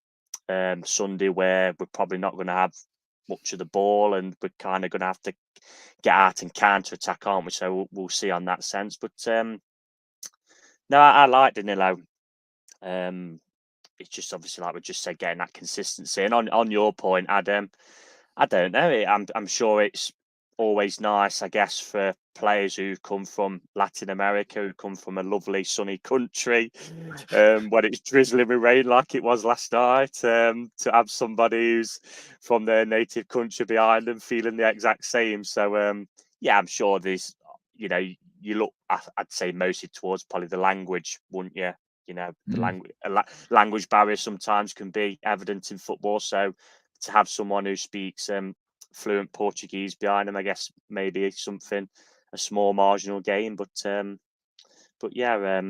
[SPEAKER 7] Sunday, where we're probably not going to have much of the ball, and we're kind of going to have to get out and counter attack, aren't we? So we'll see on that sense. But no, I like Danilo. It's just obviously like we just said, getting that consistency. And on your point, Adam, I don't know. I'm sure it's always nice, I guess, for players who come from Latin America, who come from a lovely sunny country, when it's drizzling with rain like it was last night, to have somebody who's from their native country behind them feeling the exact same. So yeah, I'm sure there's, you look, I'd say mostly towards probably the language, wouldn't you? The language barrier sometimes can be evident in football. So to have someone who speaks fluent Portuguese behind him, I guess maybe it's a small marginal gain. But yeah,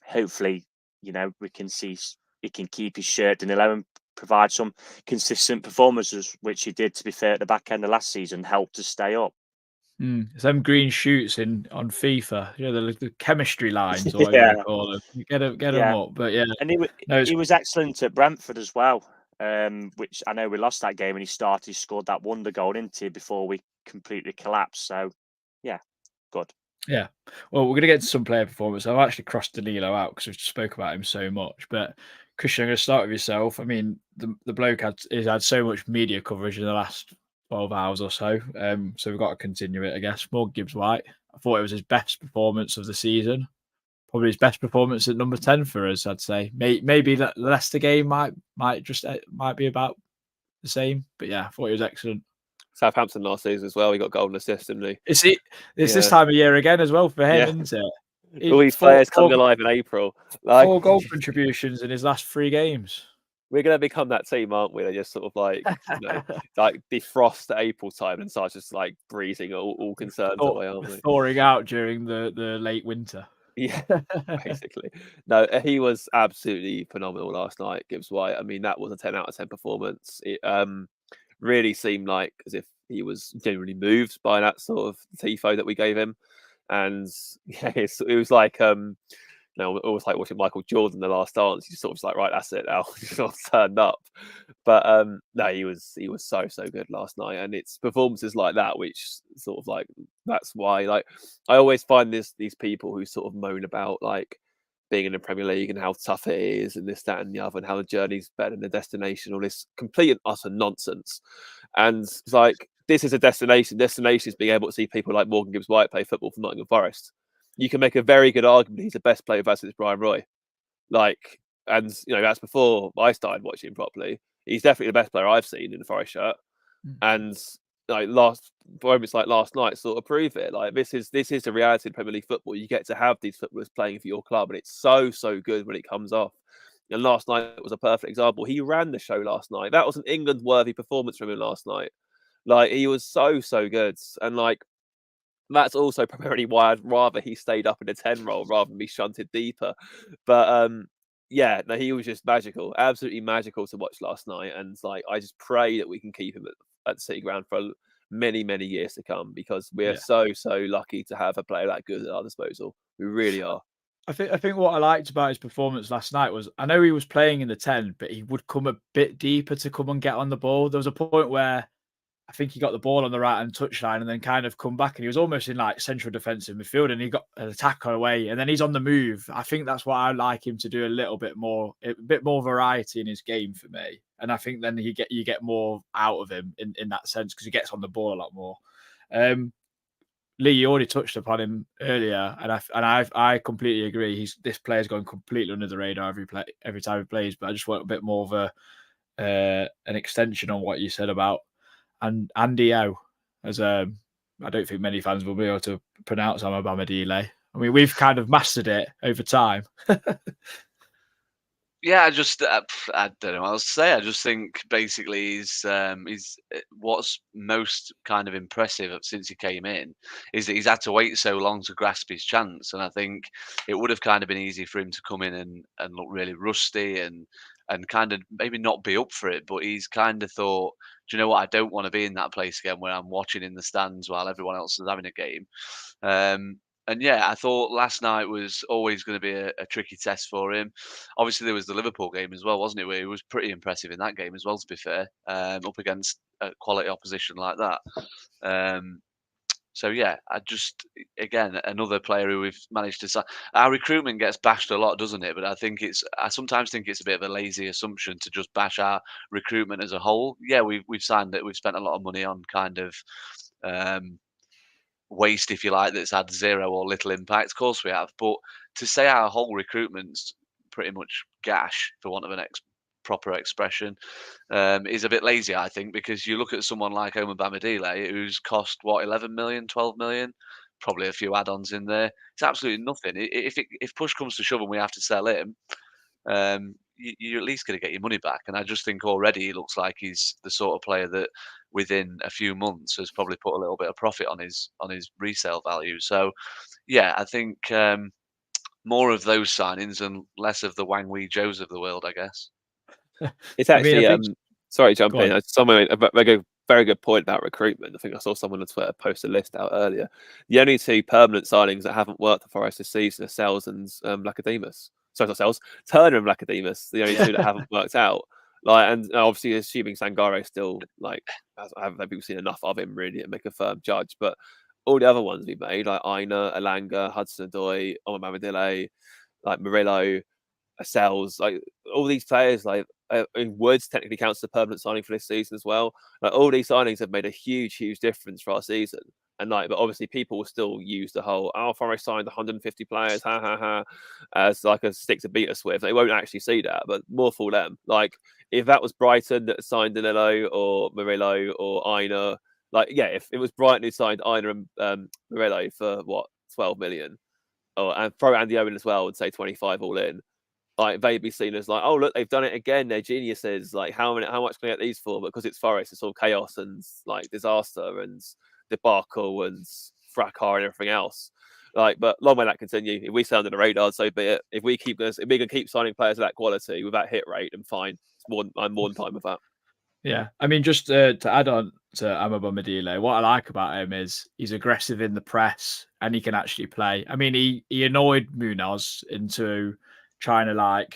[SPEAKER 7] hopefully, we can see he can keep his shirt, Danilo, and provide some consistent performances, which he did, to be fair, at the back end of last season, helped to stay up.
[SPEAKER 5] Some green shoots on FIFA, the chemistry lines, or whatever you call them. You get them up, but yeah.
[SPEAKER 7] And he was excellent at Brentford as well, which I know we lost that game, and he scored that wonder goal, didn't he, before we completely collapsed. So yeah, good.
[SPEAKER 5] Yeah. Well, we're going to get to some player performance. I've actually crossed Danilo out because we've spoke about him so much. But Christian, I'm going to start with yourself. I mean, the bloke has had so much media coverage in the last 12 hours or so. So we've got to continue it, I guess. More Gibbs-White. I thought it was his best performance of the season. Probably his best performance at number 10 for us, I'd say. Maybe the Leicester game might be about the same. But yeah, I thought he was excellent.
[SPEAKER 6] Southampton last season as well. He got goal and assist, didn't he?
[SPEAKER 5] It's this time of year again as well for him, isn't it?
[SPEAKER 6] All these players coming alive in April.
[SPEAKER 5] 4 goal contributions in his last 3 games.
[SPEAKER 6] We're going to become that team, aren't we? They just sort of like defrost at April time and start just breezing all concerns away, aren't we?
[SPEAKER 5] Thawing out during the late winter.
[SPEAKER 6] Yeah, basically. No, he was absolutely phenomenal last night, Gibbs-White. I mean, that was a 10 out of 10 performance. It really seemed like as if he was genuinely moved by that sort of tifo that we gave him. And yeah, it was like almost like watching Michael Jordan the Last Dance. You sort of like, right, that's it now. You sort of turned up. But no, he was so good last night, and it's performances like that which sort of like that's why like I always find these people who sort of moan about like being in the Premier League and how tough it is and this, that, and the other, and how the journey's better than the destination, all this complete and utter nonsense. And it's like, this is a destination. Destination is being able to see people like Morgan Gibbs-White play football for Nottingham Forest. You can make a very good argument he's the best player since Brian Roy. Like, and that's before I started watching him properly. He's definitely the best player I've seen in the Forest shirt. And like last night sort of prove it. Like this is the reality of Premier League football. You get to have these footballers playing for your club, and it's so good when it comes off. And last night was a perfect example. He ran the show last night. That was an England worthy performance from him last night. Like he was so good, and like that's also primarily why I'd rather he stayed up in the 10 role rather than be shunted deeper. But yeah, no, he was just magical, absolutely magical to watch last night. And like I just pray that we can keep him at City Ground for many years to come, because we're so lucky to have a player that good at our disposal. We really are.
[SPEAKER 5] I think what I liked about his performance last night was, I know he was playing in the 10, but he would come a bit deeper to come and get on the ball. There was a point where I think he got the ball on the right-hand touchline and then kind of come back, and he was almost in like central defensive midfield, and he got an attack away, and then he's on the move. I think that's what I like him to do, a bit more variety in his game for me. And I think then you get more out of him in that sense, because he gets on the ball a lot more. Lee, you already touched upon him earlier, and I completely agree. This player's going completely under the radar every time he plays. But I just want a bit more of an extension on what you said about Andy O. As I don't think many fans will be able to pronounce Amabamadile. I mean, we've kind of mastered it over time.
[SPEAKER 8] Yeah, I don't know what else to say. I just think basically he's what's most kind of impressive since he came in is that he's had to wait so long to grasp his chance. And I think it would have kind of been easy for him to come in and look really rusty and kind of maybe not be up for it. But he's kind of thought, do you know what? I don't want to be in that place again where I'm watching in the stands while everyone else is having a game. And yeah, I thought last night was always going to be a tricky test for him. Obviously, there was the Liverpool game as well, wasn't it? Where he was pretty impressive in that game as well, to be fair, up against quality opposition like that. So yeah, again, another player who we've managed to sign. Our recruitment gets bashed a lot, doesn't it? But I sometimes think it's a bit of a lazy assumption to just bash our recruitment as a whole. Yeah, we've signed it. We've spent a lot of money on kind of waste, if you like, that's had zero or little impact. Of course we have, but to say our whole recruitment's pretty much gash, for want of an proper expression, is a bit lazy, I think, because you look at someone like Omar Bamadile, who's cost 11 million, 12 million, probably a few add-ons in there. It's absolutely nothing. If push comes to shove and we have to sell him, you're at least going to get your money back. And I just think already he looks like he's the sort of player that within a few months has probably put a little bit of profit on his resale value. So yeah, I think more of those signings and less of the Wang Wee Joes of the world, I guess.
[SPEAKER 6] It's actually sorry, jump in. Someone a very good point about recruitment. I think I saw someone on Twitter post a list out earlier. The only two permanent signings that haven't worked for Forest this season are Sels and Lacademus. Sorry, not Sels. Turner and Lacademus, the only two that haven't worked out. Like, and obviously, assuming Sangare still, like, I haven't people seen enough of him really to make a firm judge. But all the other ones we made, like Aina, Alanga, Hudson-Odoi, Omar Mamadile, like Murillo, Sels, like all these players, like Woods technically counts as a permanent signing for this season as well. Like all these signings have made a huge difference for our season. And like, but obviously people will still use the whole Forest signed 150 players, as like a stick to beat us with. They won't actually see that, but more for them. Like if that was Brighton that signed Danilo or Murillo or Aina, like yeah, if it was Brighton who signed Aina and Murillo for what 12 million, and throw Andy Owen as well and say 25 all in. Like they'd be seen as like, oh look, they've done it again. They're geniuses. Like how much can I get these for? But because it's Forest, it's all chaos and like disaster and debacle and fracas and everything else. Like, but long may that continue. If we stay under the radar, so be it. If we can keep signing players of that quality with that hit rate, then fine. I'm more than fine with that.
[SPEAKER 5] Yeah, I mean, just to add on, to Amabamidele. What I like about him is he's aggressive in the press and he can actually play. I mean, he annoyed Munoz into trying to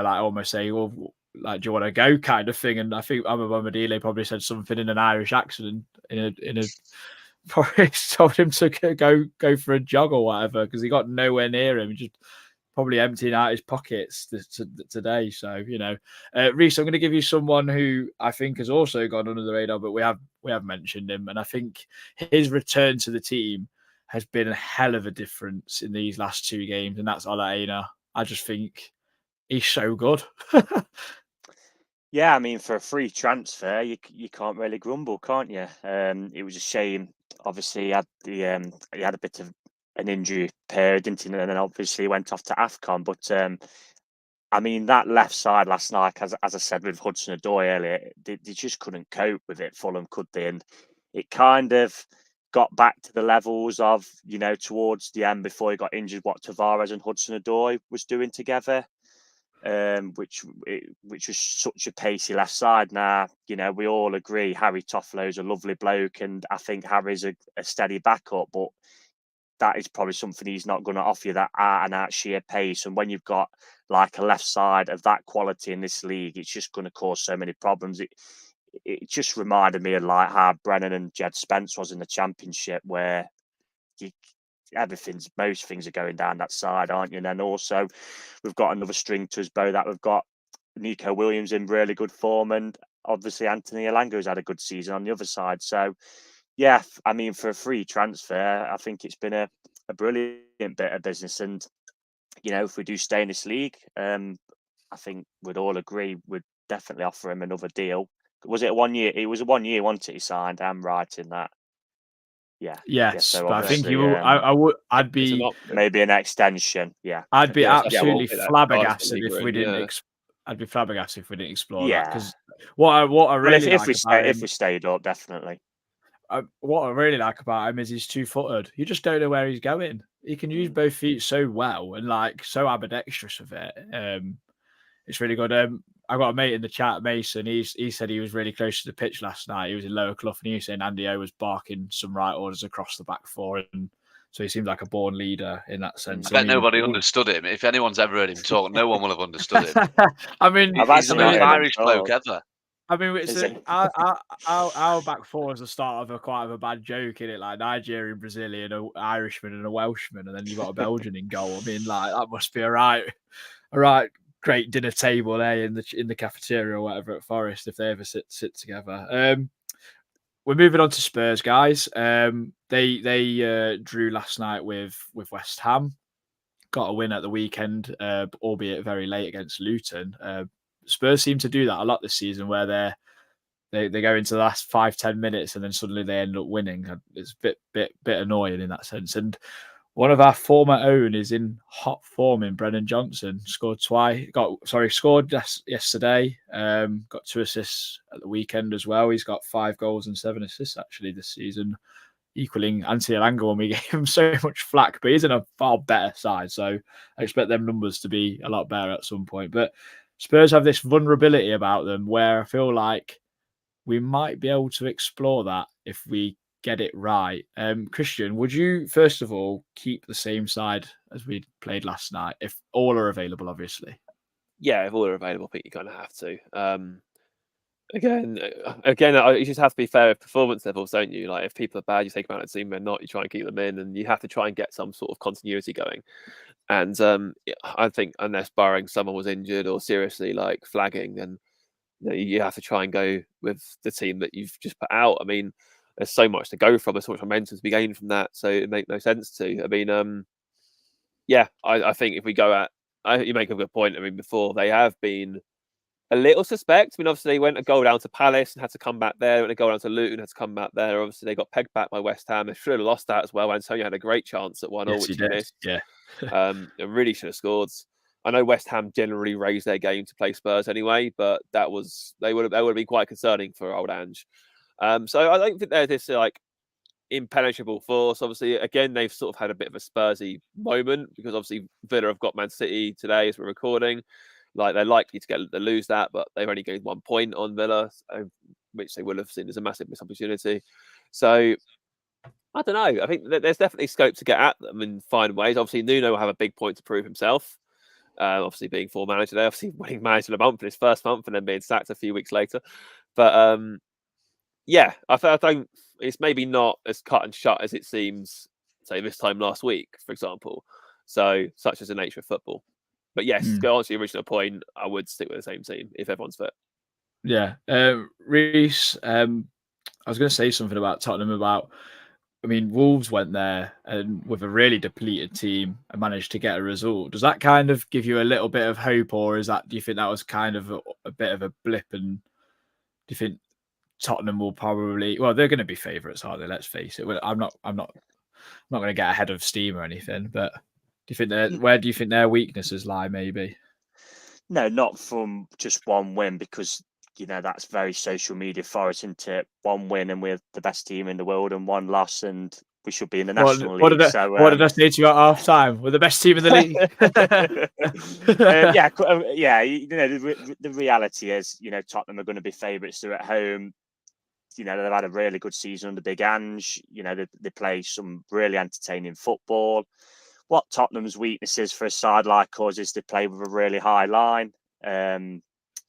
[SPEAKER 5] almost say, well, like, do you want to go kind of thing? And I think Amabamidele probably said something in an Irish accent in a probably told him to go for a jog or whatever because he got nowhere near him. Just probably emptying out his pockets today. So, Reiss, I'm going to give you someone who I think has also gone under the radar, but we have mentioned him. And I think his return to the team has been a hell of a difference in these last 2 games. And that's Ola Aina. I just think he's so good.
[SPEAKER 7] Yeah, I mean, for a free transfer, you can't really grumble, can't you? It was a shame. Obviously, he had a bit of an injury period, didn't he? And then obviously he went off to AFCON. But I mean, that left side last night, as I said with Hudson-Odoi earlier, they just couldn't cope with it. Fulham could they? And it kind of got back to the levels of, towards the end before he got injured, what Tavares and Hudson-Odoi was doing together. Which was such a pacey left side. Now, we all agree Harry Toffolo's a lovely bloke, and I think Harry's a steady backup, but that is probably something he's not going to offer you, that out and out sheer pace. And when you've got like a left side of that quality in this league, it's just going to cause so many problems. It just reminded me of like how Brennan and Jed Spence was in the Championship, where most things are going down that side, aren't you? And then also we've got another string to his bow that we've got Nico Williams in really good form, and obviously Anthony Elanga's had a good season on the other side. So yeah, I mean, for a free transfer, I think it's been a brilliant bit of business. And if we do stay in this league, I think we'd all agree we'd definitely offer him another deal. Was it a 1 year? It was a 1 year, wasn't it? He signed. I'm right in that. Yeah.
[SPEAKER 5] Yes,
[SPEAKER 7] so
[SPEAKER 5] but I think you will. I'd be
[SPEAKER 7] maybe an extension. Yeah.
[SPEAKER 5] I'd be absolutely flabbergasted
[SPEAKER 6] if
[SPEAKER 5] if we didn't. I'd be flabbergasted if we didn't explore that, because
[SPEAKER 7] what I
[SPEAKER 5] really
[SPEAKER 7] if we stayed up, definitely.
[SPEAKER 5] What I really like about him is he's 2-footed. You just don't know where he's going. He can use both feet so well and like so ambidextrous with it. It's really good. I got a mate in the chat, Mason. He said he was really close to the pitch last night. He was in lower Clough and he was saying Andy O was barking some right orders across the back four, and so he seems like a born leader in that sense.
[SPEAKER 8] I bet nobody understood him. If anyone's ever heard him talk, no one will have understood him.
[SPEAKER 5] I mean,
[SPEAKER 8] he's the most Irish bloke ever.
[SPEAKER 5] I mean, our back four is the start of quite a bad joke, in it, like Nigerian, Brazilian, an Irishman, and a Welshman, and then you've got a Belgian in goal. I mean, like that must be a right great dinner table there in the cafeteria or whatever at Forest if they ever sit together. We're moving on to Spurs, guys. They drew last night with West Ham, got a win at the weekend, albeit very late against Luton. Spurs seem to do that a lot this season, where they go into the last 5-10 minutes and then suddenly they end up winning. It's a bit annoying in that sense. And one of our former own is in hot form in Brennan Johnson. Scored yesterday. Got 2 assists at the weekend as well. He's got 5 goals and 7 assists actually this season, equaling Anthony Elanga when we gave him so much flack. But he's in a far better side, so I expect them numbers to be a lot better at some point. But Spurs have this vulnerability about them where I feel like we might be able to explore that if we get it right. Christian, would you first of all keep the same side as we played last night if all are available, obviously?
[SPEAKER 6] Yeah, if all are available, I think you're going to have to. Again, you just have to be fair with performance levels, don't you? Like if people are bad, you take them out of the team. They're not, you try and keep them in, and you have to try and get some sort of continuity going. And I think unless barring someone was injured or seriously like flagging, then you have to try and go with the team that you've just put out. I mean, there's so much to go from. There's so much momentum to be gained from that. So it makes no sense to. I mean, I think if we go you make a good point. I mean, before they have been a little suspect. I mean, obviously they went a goal down to Palace and had to come back there. Went a goal down to Luton, had to come back there. Obviously they got pegged back by West Ham. They should have lost that as well. Antonio had a great chance at 1-0, which he missed.
[SPEAKER 5] Yeah.
[SPEAKER 6] They really should have scored. I know West Ham generally raised their game to play Spurs anyway, but they would have been quite concerning for old Ange. So I don't think they're this like impenetrable force. Obviously, again, they've sort of had a bit of a Spursy moment because obviously Villa have got Man City today as we're recording. Like they're likely to lose that, but they've only gained 1 point on Villa. So which they will have seen as a massive missed opportunity. So I don't know. I think there's definitely scope to get at them and find ways. Obviously, Nuno will have a big point to prove himself. Obviously, being full manager there, obviously winning manager of the month in his first month and then being sacked a few weeks later. But yeah, I don't. It's maybe not as cut and shut as it seems, say this time last week, for example. So, such as the nature of football. But yes, to answer your original point, I would stick with the same team if everyone's fit.
[SPEAKER 5] Yeah. Reiss, I was going to say something about Tottenham I mean, Wolves went there and with a really depleted team and managed to get a result. Does that kind of give you a little bit of hope, or do you think that was kind of a bit of a blip? And do you think Tottenham will probably, well, they're going to be favourites, aren't they? Let's face it. I'm not going to get ahead of steam or anything, but do you think where do you think their weaknesses lie? Maybe.
[SPEAKER 7] No, not from just one win, because that's very social media for us, isn't it? One win and we're the best team in the world, and one loss and we should be in the National League.
[SPEAKER 5] What did I say to you at half time? We're the best team in the league.
[SPEAKER 7] The reality is, Tottenham are going to be favourites. They're at home. They've had a really good season under Big Ange. They play some really entertaining football. What Tottenham's weakness is for a side like us is they play with a really high line.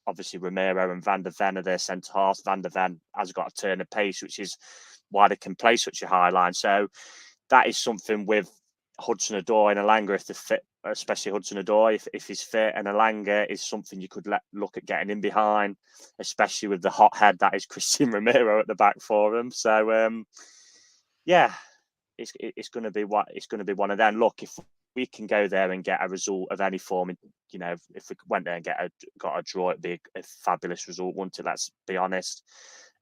[SPEAKER 7] Obviously, Romero and Van der Ven are their centre halves. Van der Ven has got a turn of pace, which is why they can play such a high line. So that is something with Hudson-Odoi and Elanga, if they're fit, especially Hudson-Odoi, if he's fit, and Elanga is something you could look at getting in behind, especially with the hot head that is Christian Romero at the back for him. So, it's going to be one of them. Look, if we can go there and get a result of any form, if we went there and got a draw, it'd be a fabulous result, wouldn't it? Let's be honest.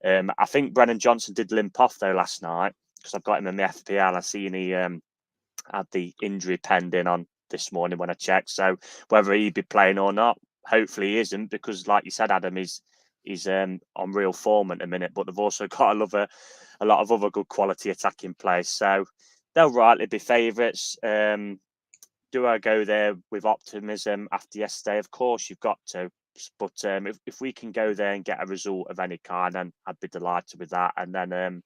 [SPEAKER 7] I think Brennan Johnson did limp off though last night, because I've got him in my FPL. I seen he had the injury pending on this morning when I checked. So whether he'd be playing or not, hopefully he isn't, because like you said, Adam, he's on real form at the minute. But they've also got a lot of other good quality attacking players. So they'll rightly be favourites. Do I go there with optimism after yesterday? Of course, you've got to. But if we can go there and get a result of any kind, then I'd be delighted with that. And then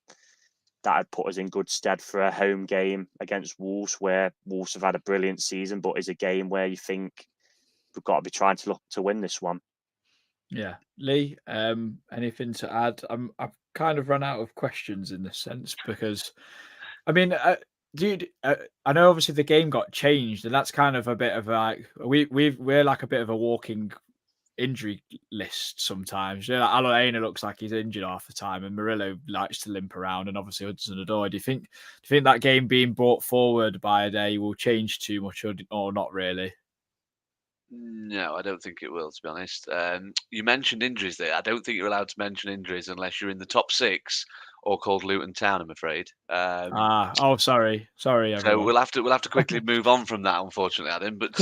[SPEAKER 7] that'd put us in good stead for a home game against Wolves, where Wolves have had a brilliant season, but is a game where you think we've got to be trying to look to win this one.
[SPEAKER 5] Yeah. Lee, anything to add? I've kind of run out of questions in this sense, because, I mean, dude, I know obviously the game got changed, and that's kind of a bit of like we're like a bit of a walking injury list sometimes. Like Alaina looks like he's injured half the time, and Murillo likes to limp around, and obviously Hudson-Odoi. Do you think that game being brought forward by a day will change too much, or not really?
[SPEAKER 8] No, I don't think it will, to be honest. You mentioned injuries there. I don't think you're allowed to mention injuries unless you're in the top 6 or called Luton Town, I'm afraid.
[SPEAKER 5] Sorry, everyone.
[SPEAKER 8] So we'll have to quickly move on from that, unfortunately, Adam. But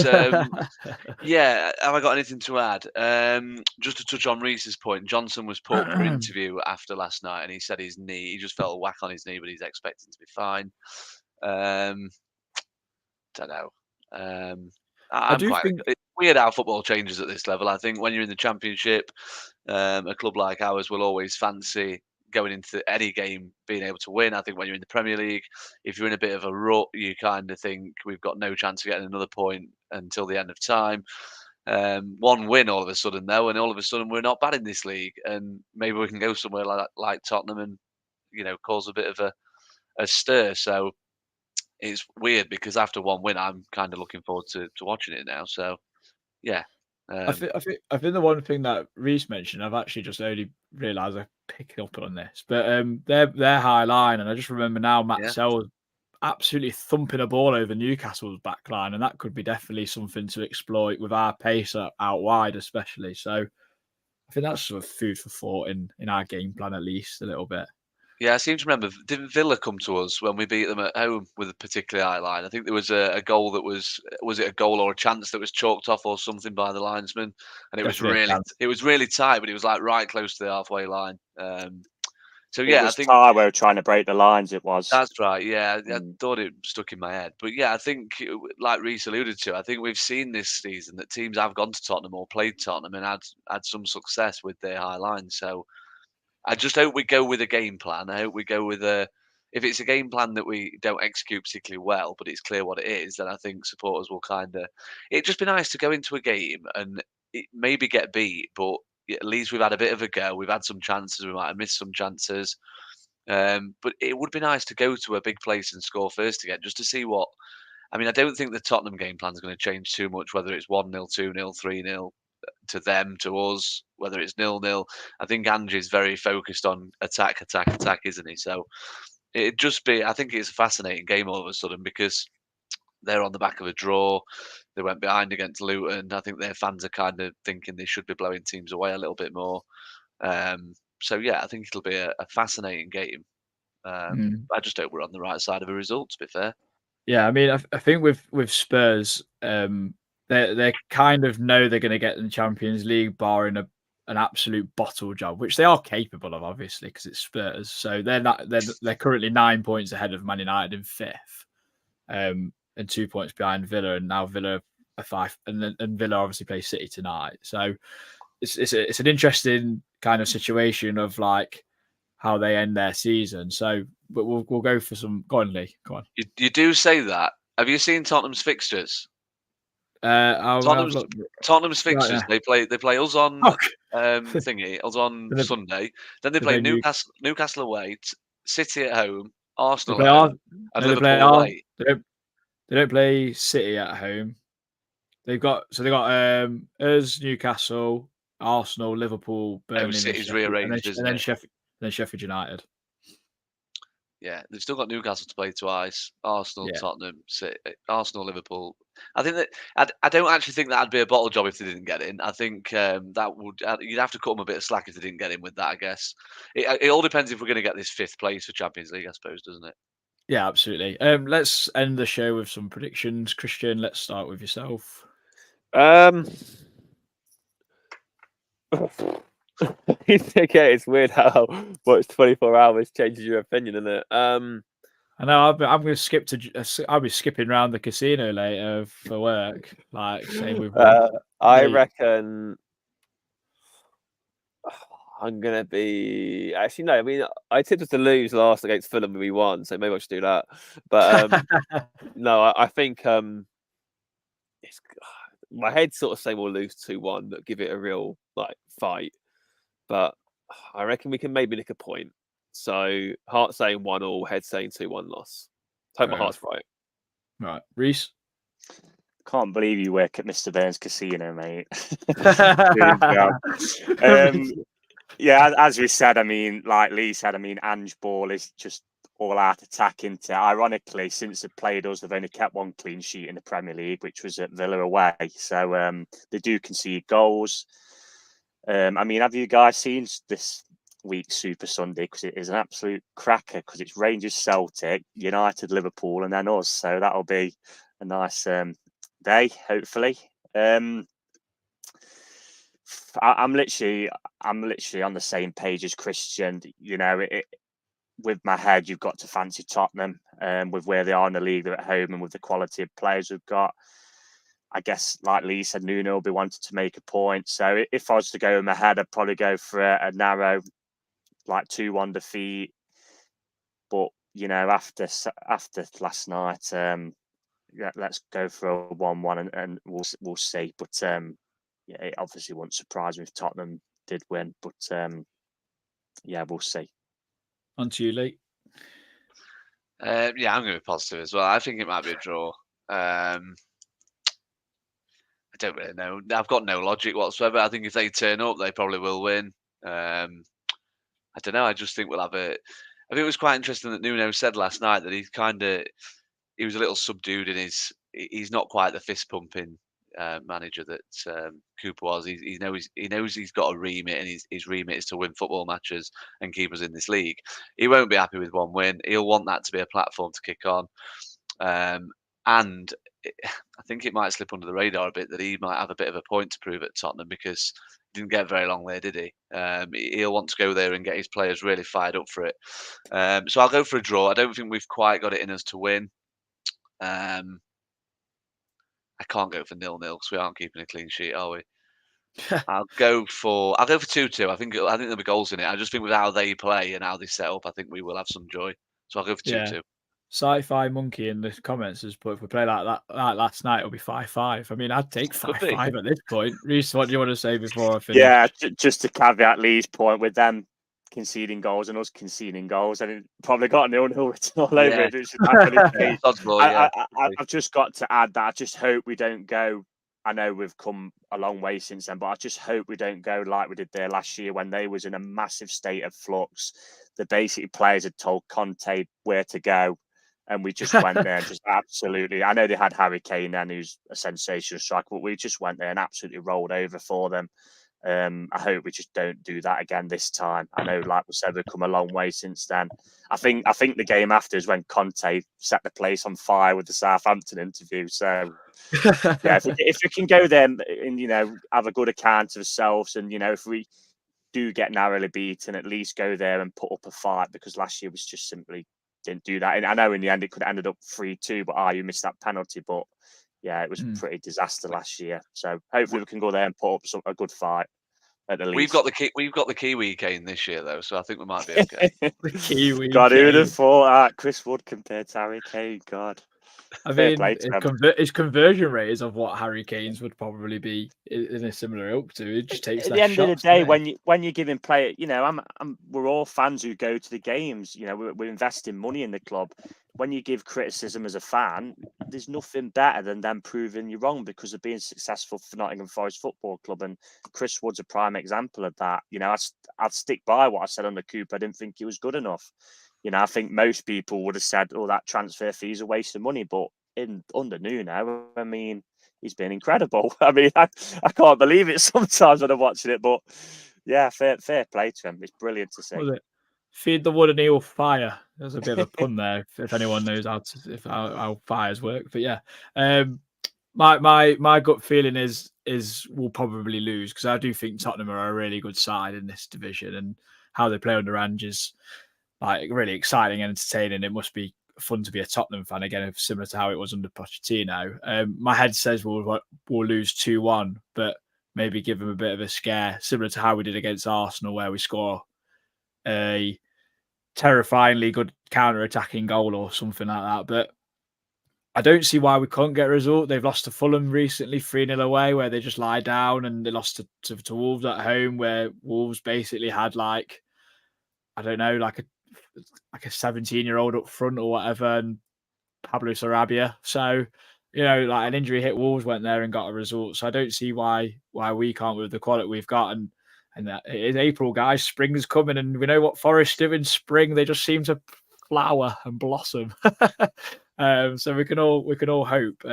[SPEAKER 8] yeah, have I got anything to add? Just to touch on Reese's point, Johnson was put for interview after last night, and he said his knee. He just felt a whack on his knee, but he's expecting to be fine. Don't know. It's weird how football changes at this level. I think when you're in the Championship, a club like ours will always fancy going into any game being able to win. I think when you're in the Premier League, if you're in a bit of a rut, you kind of think we've got no chance of getting another point until the end of time. One win all of a sudden, though, and all of a sudden we're not bad in this league, and maybe we can go somewhere like Tottenham and cause a bit of a stir. So it's weird, because after one win, I'm kind of looking forward to watching it now. So yeah.
[SPEAKER 5] I think the one thing that Reese mentioned, I've actually just only realised I picked up on this, but their high line, and I just remember now Matt Sels absolutely thumping a ball over Newcastle's back line, and that could be definitely something to exploit with our pace out wide, especially. So I think that's sort of food for thought in our game plan, at least a little bit.
[SPEAKER 8] Yeah, I seem to remember, didn't Villa come to us when we beat them at home with a particularly high line? I think there was a goal that was it a goal or a chance that was chalked off or something by the linesman, and it was really tight, but it was like right close to the halfway line. So yeah,
[SPEAKER 7] I think Taiwo trying to break the lines. It was.
[SPEAKER 8] That's right. Yeah, I thought it stuck in my head, but yeah, I think like Reese alluded to, I think we've seen this season that teams have gone to Tottenham or played Tottenham and had some success with their high line. So I just hope we go with a game plan. I hope we go with if it's a game plan that we don't execute particularly well, but it's clear what it is, then I think supporters will it'd just be nice to go into a game and maybe get beat, but at least we've had a bit of a go. We've had some chances. We might have missed some chances. But it would be nice to go to a big place and score first again, just to see what. I mean, I don't think the Tottenham game plan is going to change too much, whether it's 1-0, 2-0, 3-0 to them, to us, whether it's 0-0. I think Angie's very focused on attack, isn't he? So it'd just be, I think it's a fascinating game all of a sudden because they're on the back of a draw. They went behind against Luton. I think their fans are kind of thinking they should be blowing teams away a little bit more. So yeah, I think it'll be a fascinating game. I just hope we're on the right side of a result, to be fair.
[SPEAKER 5] Yeah, I mean, I think with Spurs, they kind of know they're going to get in the Champions League, barring an absolute bottle job, which they are capable of, obviously, because it's Spurs. So they're currently 9 points ahead of Man United in fifth, and 2 points behind Villa, and now Villa are 5, and Villa obviously play City tonight. So it's an interesting kind of situation of like how they end their season. So, but we'll go for some. Go on, Lee. Go on.
[SPEAKER 8] You do say that. Have you seen Tottenham's fixtures? Tottenham's fixtures. Right, yeah. They play us on us on Sunday. Then they play Newcastle away, City at home, Arsenal at home, and Liverpool away.
[SPEAKER 5] They don't play City at home. They got us, Newcastle, Arsenal, Liverpool, Burnley,
[SPEAKER 8] City's rearranged,
[SPEAKER 5] and then Sheffield United.
[SPEAKER 8] Yeah, they've still got Newcastle to play twice. Arsenal, Tottenham, City, Arsenal, Liverpool. I think that I don't actually think that'd be a bottle job if they didn't get in. I think that would you'd have to cut them a bit of slack if they didn't get in with that. I guess it all depends if we're going to get this 5th place for Champions League, I suppose, doesn't it?
[SPEAKER 5] Yeah, absolutely. Let's end the show with some predictions. Christian, let's start with yourself.
[SPEAKER 6] Okay, it's weird how much 24 hours changes your opinion, isn't it?
[SPEAKER 5] I know. I'm going to skip to. I'll be skipping around the casino later for work. Like same with.
[SPEAKER 6] I reckon I'm gonna be. Actually, no. I mean, I tipped us to lose last against Fulham and we won, so maybe I should do that. But no, I think it's. My head's sort of saying we'll lose 2-1, but give it a real fight. But I reckon we can maybe nick a point. So heart saying 1-1, head saying 2-1 loss. Hope my heart's right.
[SPEAKER 5] Right, Reiss.
[SPEAKER 7] Can't believe you work at Mr. Burns Casino, mate. Yeah, as we said, I mean, like Lee said, I mean, Ange Ball is just all out attacking. Ironically, since they've played us, they've only kept 1 clean sheet in the Premier League, which was at Villa away. So they do concede goals. I mean, have you guys seen this week's Super Sunday? Because it is an absolute cracker. Because it's Rangers, Celtic, United, Liverpool, and then us. So that'll be a nice day, hopefully. I'm literally on the same page as Christian. You know, with my head, you've got to fancy Tottenham with where they are in the league. They're at home, and with the quality of players we've got. I guess, like Lee said, Nuno will be wanting to make a point. So if I was to go in my head, I'd probably go for a narrow, 2-1 defeat. But you know, after last night, let's go for a 1-1, and we'll see. But yeah, it obviously wouldn't surprise me if Tottenham did win. But yeah, we'll see.
[SPEAKER 5] On to you, Lee.
[SPEAKER 8] Yeah, I'm going to be positive as well. I think it might be a draw. I don't really know. I've got no logic whatsoever. I think if they turn up, they probably will win. I don't know. I just think we'll have I think it was quite interesting that Nuno said last night that he was a little subdued in he's not quite the fist pumping manager that Cooper was. He knows he's got a remit, and his remit is to win football matches and keep us in this league. He won't be happy with 1 win. He'll want that to be a platform to kick on. And I think it might slip under the radar a bit that he might have a bit of a point to prove at Tottenham because he didn't get very long there, did he? He'll want to go there and get his players really fired up for it. So I'll go for a draw. I don't think we've quite got it in us to win. I can't go for 0-0 because we aren't keeping a clean sheet, are we? I'll go for 2-2. I think there'll be goals in it. I just think with how they play and how they set up, I think we will have some joy. So I'll go for
[SPEAKER 5] Yeah.
[SPEAKER 8] 2-2.
[SPEAKER 5] Sci-Fi Monkey in the comments has put, if we play like that like last night, it'll be 5-5. I mean, I'd take
[SPEAKER 8] Could be.
[SPEAKER 5] 5-5 at this point. Reece, what do you want to say before I finish?
[SPEAKER 7] Yeah, just to caveat Lee's point with them conceding goals and us conceding goals, and it probably got 0-0 written all over it. It's I've just got to add that I just hope we don't go. I know we've come a long way since then, but I just hope we don't go like we did there last year when they was in a massive state of flux. The basically players had told Conte where to go, and we just went there and just absolutely. I know they had Harry Kane then, who's a sensational striker, but we just went there and absolutely rolled over for them. I hope we just don't do that again this time. I know, like we said, we've come a long way since then. I think the game after is when Conte set the place on fire with the Southampton interview. So yeah, if we can go there and have a good account of ourselves, and if we do get narrowly beaten, at least go there and put up a fight, because last year was just simply didn't do that. And I know in the end it could have ended up 3-2, but you missed that penalty. But yeah, it was pretty disaster last year. So hopefully we can go there and put up a good fight at the least.
[SPEAKER 8] We've got the Kiwi Kane this year though, so I think we might be okay.
[SPEAKER 5] The Kiwi
[SPEAKER 7] God, who would
[SPEAKER 5] Kane.
[SPEAKER 7] have thought Chris Wood compared to Harry Kane? God.
[SPEAKER 5] I mean, his conversion rate is of what Harry Kane's would probably be in a similar ilk to. It just takes
[SPEAKER 7] at
[SPEAKER 5] that
[SPEAKER 7] the end of the
[SPEAKER 5] shots,
[SPEAKER 7] day,
[SPEAKER 5] doesn't it?
[SPEAKER 7] when you're giving play, we're all fans who go to the games. We're investing money in the club. When you give criticism as a fan, there's nothing better than them proving you wrong because of being successful for Nottingham Forest Football Club. And Chris Wood's a prime example of that. I'd stick by what I said on the coup. I didn't think he was good enough. I think most people would have said, "Oh, that transfer fee is a waste of money." But under Nuno, I mean, he's been incredible. I mean, I can't believe it sometimes when I'm watching it. But yeah, fair play to him. It's brilliant to see.
[SPEAKER 5] What was it? Feed the wood and he'll fire. There's a bit of a pun there, if anyone knows how fires work. But yeah, my gut feeling is we'll probably lose, because I do think Tottenham are a really good side in this division, and how they play under Ange is like really exciting and entertaining. It must be fun to be a Tottenham fan again, similar to how it was under Pochettino. My head says we'll lose 2-1, but maybe give them a bit of a scare, similar to how we did against Arsenal, where we score a terrifyingly good counter-attacking goal or something like that. But I don't see why we can't get a result. They've lost to Fulham recently, 3-0 away, where they just lie down, and they lost to Wolves at home, where Wolves basically had like a 17-year-old up front or whatever, and Pablo Sarabia. So, like an injury hit Wolves went there and got a result. So I don't see why we can't with the quality we've got. And that it is April, guys. Spring's coming, and we know what Forest do in spring. They just seem to flower and blossom. So we can all hope.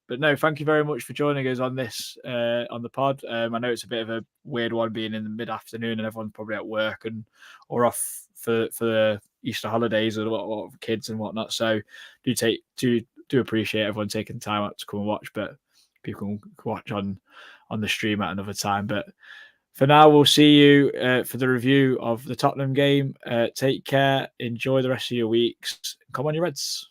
[SPEAKER 5] But no, thank you very much for joining us on this on the pod. I know it's a bit of a weird one being in the mid-afternoon and everyone's probably at work or off for the Easter holidays or kids and whatnot. So do appreciate everyone taking time out to come and watch. But people can watch on the stream at another time. But for now, we'll see you for the review of the Tottenham game. Take care. Enjoy the rest of your weeks. Come on, you Reds.